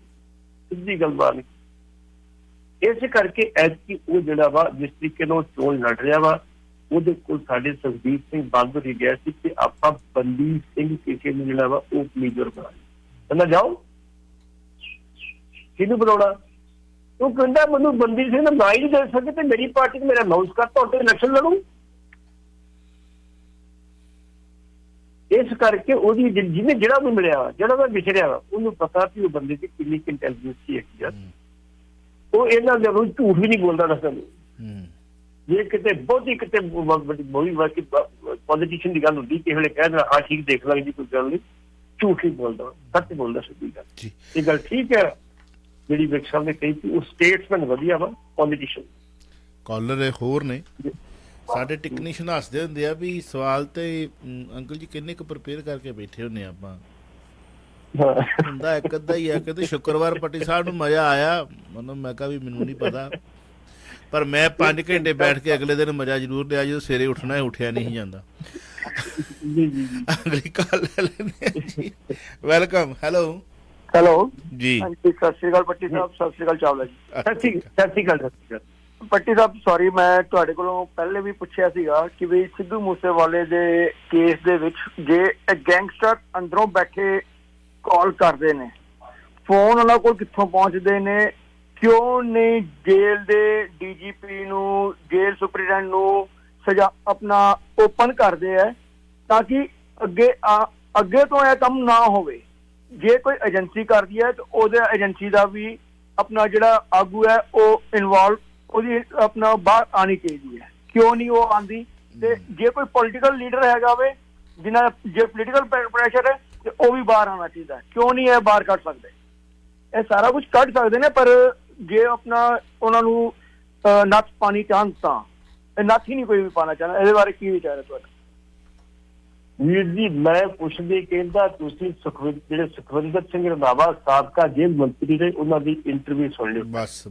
[SPEAKER 2] ਸਿੱਧੀ ਗੱਲ ਬਾਤ ਨਹੀਂ। ਇਸ ਕਰਕੇ ਐਤਕੀ ਉਹ ਜਿਹੜਾ ਵਾ ਜਿਸ ਤਰੀਕੇ ਨਾਲ ਚੋਣ ਲੜ ਰਿਹਾ ਵਾ, ਉਹਦੇ ਕੋਲ ਸਾਡੇ ਸੁਖਬੀਰ ਸਿੰਘ ਬਾਦਲ ਹੀ ਗਿਆ ਸੀ ਕਿ ਆਪਾਂ ਬੰਦੀ ਸਿੰਘ ਕਿਸੇ ਨੂੰ ਜਿਹੜਾ ਵਾ ਉਹ ਉਮੀਦਵਾਰ ਬਣਾ ਕਹਿੰਦਾ ਜਾਓ ਕਿਹਨੂੰ ਬਣਾਉਣਾ। ਉਹ ਕਹਿੰਦਾ ਮੈਨੂੰ ਬੰਦੀ ਸਿੰਘ ਨਾ ਹੀ ਨਹੀਂ ਦੇ ਸਕੇ ਤੇ ਮੇਰੀ ਪਾਰਟੀ ਨੇ ਮੇਰਾ ਅਨਾਉਂਸ ਕਰਤਾ ਉੱਥੇ ਇਲੈਕਸ਼ਨ ਲੜੂ। ਇਸ ਕਰਕੇ ਉਹਦੀ ਜਿਹਨੇ ਜਿਹੜਾ ਵੀ ਮਿਲਿਆ ਵਾ, ਜਿਹੜਾ ਵੀ ਵਿਛੜਿਆ ਵਾ, ਉਹਨੂੰ ਪਤਾ ਵੀ ਉਹ ਬੰਦੇ ਦੀ ਕਿੰਨੀ ਇੰਟੈਲੀਜੈਂਸ ਹੈਗੀ ਆ। ਉਹ ਇਹਨਾਂ ਦੇ ਨੂੰ ਝੂਠ ਵੀ ਨਹੀਂ ਬੋਲਦਾ ਦੱਸਣ ਨੂੰ। ਜੇ ਕਿਤੇ ਬਹੁਤੀ ਕਿਤੇ ਪੋਲੀਟੀਸ਼ੀਅਨ ਦੀ ਗੱਲ ਹੁੰਦੀ ਕਿਸੇ ਵੇਲੇ ਕਹਿ ਦੇਣਾ ਹਾਂ ਠੀਕ ਦੇਖ ਲਾਂਗੇ ਜੀ ਕੋਈ ਗੱਲ ਨਹੀਂ, ਝੂਠ ਹੀ ਬੋਲਦਾ, ਸੱਚ ਬੋਲਦਾ ਸਿੱਧੀ ਗੱਲ। ਇਹ ਗੱਲ ਠੀਕ ਹੈ ਜਿਹੜੀ ਵਿਰਕ ਸਾਹਿਬ ਨੇ ਕਹੀ ਸੀ। ਉਹ ਸਟੇਟਸਮੈਨ ਵਧੀਆ ਵਾ, ਪੋਲੀਟੀਸ਼ੀਅਨ
[SPEAKER 1] ਕਾਲਰ ਹੋਰ ਨੇ ਸਾਡੇ ਟੈਕਨੀਸ਼ੀਅਨ ਹੱਸਦੇ ਹੁੰਦੇ ਆ ਵੀ ਸਵਾਲ ਤੇ ਅੰਕਲ ਜੀ ਕਿੰਨੇ ਕੁ ਪ੍ਰਪੇਅਰ ਕਰਕੇ ਬੈਠੇ ਹੁੰਦੇ ਆਪਾਂ। ਹੁੰਦਾ ਇੱਕ ਅੱਧਾ ਹੀ ਆ। ਕਹਿੰਦੇ ਸ਼ੁੱਕਰਵਾਰ ਪੱਟੀ ਸਾਹਿਬ ਨੂੰ ਮਜ਼ਾ ਆਇਆ। ਮਤਲਬ ਮੈਂ ਕਿਹਾ ਵੀ ਮੈਨੂੰ ਨਹੀਂ ਪਤਾ, ਪਰ ਮੈਂ 5 ਘੰਟੇ ਬੈਠ ਕੇ ਅਗਲੇ ਦਿਨ ਮਜ਼ਾ ਜ਼ਰੂਰ ਲਿਆ ਜਦੋਂ ਸਵੇਰੇ ਉੱਠਣਾ ਉੱਠਿਆ ਨਹੀਂ ਜਾਂਦਾ। ਅਗਲੀ ਕਾਲ ਲੈ ਲੈਂਦੇ ਜੀ। ਵੈਲਕਮ। ਹੈਲੋ ਜੀ।
[SPEAKER 4] ਸਤਿ ਸ਼੍ਰੀ ਅਕਾਲ ਪੱਟੀ ਸਾਹਿਬ। ਸਤਿ ਸ਼੍ਰੀ ਅਕਾਲ ਚਾਵਲਾ ਜੀ।
[SPEAKER 2] ਸਤਿ ਸ਼੍ਰੀ ਅਕਾਲ।
[SPEAKER 4] ਪੱਟੀ ਸਾਹਿਬ ਸੌਰੀ, ਮੈਂ ਤੁਹਾਡੇ ਕੋਲੋਂ ਪਹਿਲੇ ਵੀ ਪੁੱਛਿਆ ਸੀਗਾ ਕਿ ਵੀ ਸਿੱਧੂ ਮੂਸੇਵਾਲੇ ਦੇ ਕੇਸ ਦੇ ਵਿੱਚ ਜੇ ਗੈਂਗਸਟਰ ਅੰਦਰੋਂ ਬੈਠੇ ਕਾਲ ਕਰਦੇ ਨੇ, ਫੋਨ ਉਹਨਾਂ ਕੋਲ ਕਿੱਥੋਂ ਪਹੁੰਚਦੇ ਨੇ, ਕਿਉਂ ਨਹੀਂ ਜੇਲ੍ਹ ਦੇ ਡੀਜੀਪੀ ਨੂੰ, ਜੇਲ੍ਹ ਸੁਪਰੀਡੈਂਟ ਨੂੰ ਸਜ਼ਾ ਆਪਣਾ ਓਪਨ ਕਰਦੇ ਹੈ ਤਾਂ ਕਿ ਅੱਗੇ ਤੋਂ ਇਹ ਕੰਮ ਨਾ ਹੋਵੇ। ਜੇ ਕੋਈ ਏਜੰਸੀ ਕਰਦੀ ਹੈ ਤਾਂ ਉਹਦੇ ਏਜੰਸੀ ਦਾ ਵੀ ਆਪਣਾ ਜਿਹੜਾ ਆਗੂ ਹੈ ਉਹ ਇਨਵੋਲਵ, ਉਹਦੀ ਆਪਣਾ ਬਾਹਰ ਆਉਣੀ ਚਾਹੀਦੀ ਹੈ। ਕਿਉਂ ਨਹੀਂ ਉਹ ਆਉਂਦੀ? ਤੇ ਜੇ ਕੋਈ ਪੋਲੀਟੀਕਲ ਲੀਡਰ ਹੈਗਾ ਵੇ ਜਿਨ੍ਹਾਂ ਜੇ ਪੋਲੀਟੀਕਲ ਪ੍ਰੈਸ਼ਰ ਹੈ ਤੇ ਉਹ ਵੀ ਬਾਹਰ ਆਉਣਾ ਚਾਹੀਦਾ। ਕਿਉਂ ਨਹੀਂ ਇਹ ਬਾਹਰ ਕੱਢ ਸਕਦੇ? ਇਹ ਸਾਰਾ ਕੁਝ ਕੱਢ ਸਕਦੇ ਨੇ, ਪਰ ਜੇ ਆਪਣਾ ਉਹਨਾਂ ਨੂੰ ਨੱਥ ਪਾਣੀ ਚਾਹਣ ਤਾਂ ਇਹ ਨੱਥ ਹੀ ਨਹੀਂ ਕੋਈ ਵੀ ਪਾਣਾ ਚਾਹੁੰਦਾ। ਇਹਦੇ ਬਾਰੇ ਕੀ ਵਿਚਾਰ ਹੈ ਤੁਹਾਡਾ?
[SPEAKER 2] ਵੀਰ ਜੀ ਮੈਂ ਪੁੱਛਦੇ ਕਹਿੰਦਾ ਤੁਸੀਂ ਜਿਹੜੇ ਸੁਖਵਿੰਦਰ ਸਿੰਘ ਰੰਧਾਵਾ ਸਾਬਕਾ ਜੇਲ੍ਹ ਮੰਤਰੀ ਨੇ ਉਹਨਾਂ ਦੀ ਇੰਟਰਵਿਊ ਸੁਣ ਲਿਓ।
[SPEAKER 1] ਬਸ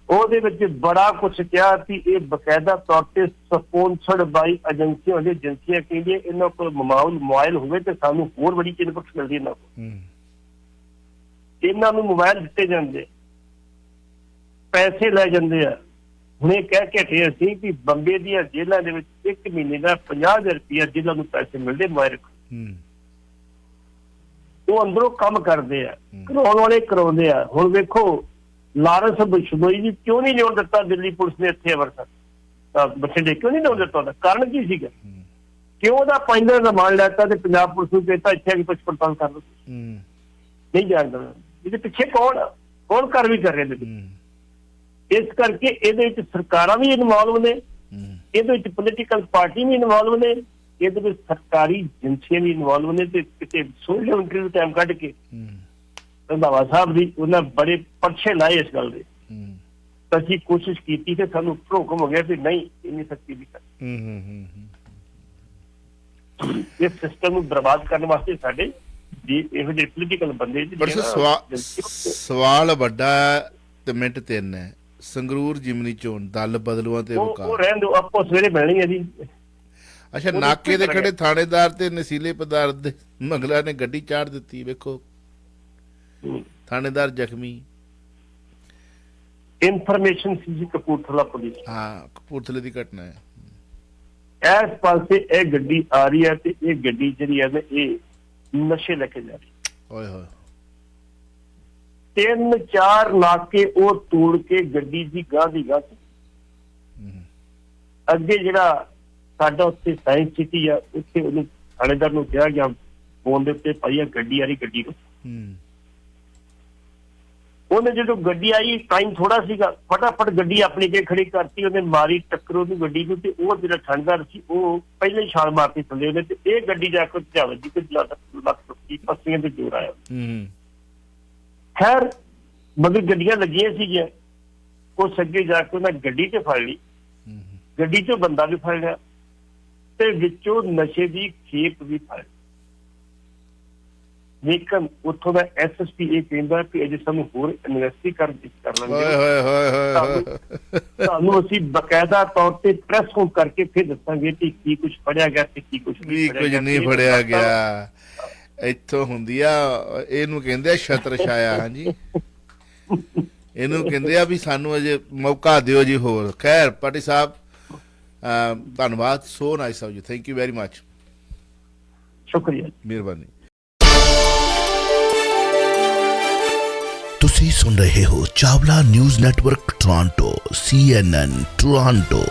[SPEAKER 2] ਉਹਦੇ ਵਿੱਚ ਬੜਾ ਕੁਛ ਕਿਹਾ ਕਿ ਇਹ ਬਕਾਇਦਾ ਤੌਰ ਤੇ ਸਪੋਂਸਰਡ ਬਾਈ ਏਜੰਸੀਆਂ ਹੁੰਦੀਆਂ। ਏਜੰਸੀਆਂ ਕਹਿੰਦੀਆਂ ਇਹਨਾਂ ਕੋਲ ਮੋਬਾਈਲ ਹੋਵੇ ਤੇ ਸਾਨੂੰ ਹੋਰ ਬੜੀ ਇਨਪੁਟ ਮਿਲਦੀ ਇਹਨਾਂ ਕੋਲ। ਇਹਨਾਂ ਨੂੰ ਮੋਬਾਈਲ ਦਿੱਤੇ ਜਾਂਦੇ, ਪੈਸੇ ਲੈ ਜਾਂਦੇ ਆ। ਹੁਣ ਇਹ ਕਹਿ ਕੇ ਹਟੇ ਅਸੀਂ ਕਿ ਬੰਬੇ ਦੀਆਂ ਜੇਲ੍ਹਾਂ ਦੇ ਵਿੱਚ 1 ਮਹੀਨੇ ਦਾ 50,000 ਰੁਪਇਆ ਜੇਲ੍ਹਾਂ ਨੂੰ ਪੈਸੇ ਮਿਲਦੇ ਮੋਬਾਈਲ। ਉਹ ਅੰਦਰੋਂ ਕੰਮ ਕਰਦੇ ਆ, ਕਰਾਉਣ ਵਾਲੇ ਕਰਾਉਂਦੇ ਆ। ਹੁਣ ਵੇਖੋ ਲਾਰੈਂਸ ਬਿਸ਼ਨੋਈ ਜੀ ਕਿਉਂ ਨਹੀਂ ਲਿਆਉਣ ਦਿੱਤਾ ਦਿੱਲੀ ਪੁਲਿਸ ਨੇ ਇੱਥੇ ਅੰਮ੍ਰਿਤਸਰ ਬਠਿੰਡੇ ਕਿਉਂ ਨਹੀਂ ਲਿਆਉਣ ਦਿੱਤਾ? ਉਹਦਾ ਕਾਰਨ ਕੀ ਸੀਗਾ? ਕਿਉਂ ਉਹਦਾ 5 ਦਿਨ ਦਾ ਰਿਮਾਂਡ ਲੈਤਾ ਤੇ ਪੰਜਾਬ ਪੁਲਿਸ ਨੂੰ ਕਹਿਤਾ ਇੱਥੇ ਆ ਕੇ ਪੁੱਛ ਪੜਤਾਲ ਕਰ ਲਓ? ਨਹੀਂ ਜਾਣਦਾ ਇਹਦੇ ਪਿੱਛੇ ਕੌਣ ਕਾਰਵਾਈ ਕਰ ਰਹੇ ਨੇ। ਇਸ ਕਰਕੇ ਇਹਦੇ ਵਿੱਚ ਸਰਕਾਰਾਂ ਵੀ ਇਨਵੋਲਵ ਨੇ, ਇਹਦੇ ਵਿੱਚ ਪੋਲੀਟੀਕਲ ਪਾਰਟੀ ਵੀ ਇਨਵੋਲਵ ਨੇ, ਇਹਦੇ ਵਿੱਚ ਸਰਕਾਰੀ ਏਜੰਸੀਆਂ ਵੀ ਇਨਵੋਲਵ ਨੇ। ਤੇ ਕਿਤੇ ਸੋਸ਼ਲ ਇੰਟਰਵਿਊ ਟਾਈਮ ਕੱਢ ਕੇ ਰੰਧਾਵਾ ਸਾਹਿਬ ਦੀ ਉਹਨਾਂ ਬੜੇ ਪਰਛੇ ਲਾਏ ਇਸ ਗੱਲ ਦੇ। ਤਾਂ ਅਸੀਂ ਕੋਸ਼ਿਸ਼ ਕੀਤੀ ਤੇ ਸਾਨੂੰ ਹੁਕਮ ਹੋ ਗਿਆ ਵੀ ਨਹੀਂ ਇੰਨੀ ਸਖਤੀ ਨਹੀਂ ਕਰ। ਇਸ ਸਿਸਟਮ ਨੂੰ ਬਰਬਾਦ ਕਰਨ ਵਾਸਤੇ ਸਾਡੇ ਇਹੋ ਜਿਹੇ ਪੋਲੀਟੀਕਲ ਬੰਦੇ
[SPEAKER 1] ਸਵਾਲ ਵੱਡਾ ਤੇ ਮਿੰਟ 3 ਹੈ। ਸੰਗਰੂਰ ਜਿਮਨੀ ਚੋਣ ਦਲ ਬਦਲੂਆਂ ਤੇ
[SPEAKER 2] ਉਹ ਰਹਿਣ ਦਿਓ, ਆਪੋ ਸਵੇਰੇ ਮਿਲਣੀ ਹੈ ਜੀ।
[SPEAKER 1] ਅੱਛਾ, ਨਾਕੇ ਦੇ ਖੜੇ ਥਾਣੇਦਾਰ ਤੇ ਨਸ਼ੀਲੇ ਪਦਾਰਥ ਦੇ ਮੰਗਲਾ ਨੇ ਗੱਡੀ ਚਾੜ ਦਿੱਤੀ। ਵੇਖੋ ਥਾਣੇਦਾਰ ਜ਼ਖਮੀ।
[SPEAKER 2] ਇਨਫੋਰਮੇਸ਼ਨ ਸੀ ਕਪੂਰਥਲਾ ਪੁਲਿਸ।
[SPEAKER 1] ਹਾਂ, ਕਪੂਰਥਲੇ ਦੀ ਘਟਨਾ ਹੈ।
[SPEAKER 2] ਇਸ ਪਾਸੇ ਇਹ ਗੱਡੀ ਆ ਰਹੀ ਹੈ ਤੇ ਇਹ ਗੱਡੀ ਜਿਹੜੀ ਹੈ ਇਹ ਨਸ਼ੇ ਲੈ ਕੇ ਜਾ ਰਹੀ।
[SPEAKER 1] ਓਏ ਹੋਏ
[SPEAKER 2] 3-4 ਨਾਕੇ ਉਹ ਤੋੜ ਕੇ ਗੱਡੀ ਦੀ ਗਾਂ ਦੀ ਗਾਂ ਅੱਗੇ ਜਿਹੜਾ ਸਾਡਾ ਉੱਥੇ ਸਾਇੰਸ ਸਿਟੀ ਆ ਉੱਥੇ ਉਹਨੂੰ ਥਾਣੇਦਾਰ ਨੂੰ ਕਿਹਾ ਗਿਆ ਫੋਨ ਦੇ ਉੱਤੇ ਭਾਈ ਗੱਡੀ ਆ ਰਹੀ, ਗੱਡੀ ਨੂੰ। ਉਹਨੇ ਜਦੋਂ ਗੱਡੀ ਆਈ ਟਾਈਮ ਥੋੜਾ ਸੀਗਾ, ਫਟਾਫਟ ਗੱਡੀ ਆਪਣੀ ਕੇ ਖੜੀ ਕਰਤੀ, ਉਹਨੇ ਮਾਰੀ ਟੱਕਰ ਉਹਨੂੰ ਗੱਡੀ ਨੂੰ ਤੇ ਉਹ ਜਿਹੜਾ ਥਾਣੇਦਾਰ ਸੀ ਉਹ ਪਹਿਲਾਂ ਹੀ ਛਾਲ ਮਾਰਤੀ ਥੱਲੇ ਉਹਨੇ ਤੇ ਇਹ ਗੱਡੀ ਜਾ ਕੇ ਜਾਵੇ ਜੀ ਤੇ ਲੱਖ ਪੱਸੀਆਂ ਤੇ ਜੋਰ ਆਇਆ। ਖੈਰ ਮਗਰ ਗੱਡੀਆਂ ਲੱਗੀਆਂ ਸੀਗੀਆਂ, ਉਸ ਅੱਗੇ ਜਾ ਕੇ ਉਹਨਾਂ ਗੱਡੀ ਤੇ ਫੜ ਲਈ, ਗੱਡੀ ਚੋਂ ਬੰਦਾ ਵੀ ਫੜ ਲਿਆ ਤੇ ਵਿੱਚੋਂ ਨਸ਼ੇ ਦੀ ਖੇਪ ਵੀ ਫੜ ਲਈ। ਲੇਕਿਨ ਉੱਥੋਂ ਦਾ SSP ਇਹ ਕਹਿੰਦਾ ਕਿ ਅਜੇ ਸਾਨੂੰ ਹੋਰ ਇਨਵੈਸਟੀ ਕਰਨਾ ਤੁਹਾਨੂੰ ਅਸੀਂ ਬਕਾਇਦਾ ਤੌਰ ਤੇ ਪ੍ਰੈਸ ਕਾਨਫਰੰਸ ਕਰਕੇ ਫਿਰ ਦੱਸਾਂਗੇ ਕਿ ਕੀ ਕੁਝ ਫੜਿਆ ਗਿਆ ਤੇ ਕੀ ਕੁਝ
[SPEAKER 1] ਨਹੀਂ ਫੜਿਆ ਗਿਆ। ਇੱਥੋਂ ਹੁੰਦੀ ਆ, ਇਹਨੂੰ ਕਹਿੰਦੇ ਆ ਛਤਰ ਛਾਇਆ। ਹਾਂਜੀ, ਇਹਨੂੰ ਕਹਿੰਦੇ ਆ ਵੀ ਸਾਨੂੰ ਅਜੇ ਮੌਕਾ ਦਿਓ ਜੀ ਹੋਰ। ਖੈਰ ਪਾਟੀ ਸਾਹਿਬ ਧੰਨਵਾਦ। So nice of you, thank you very much.
[SPEAKER 2] ਸ਼ੁਕਰੀਆ,
[SPEAKER 1] ਮਿਹਰਬਾਨੀ।
[SPEAKER 5] ਤੁਸੀਂ ਸੁਣ ਰਹੇ ਹੋ Chawla news network Toronto CNN Toronto.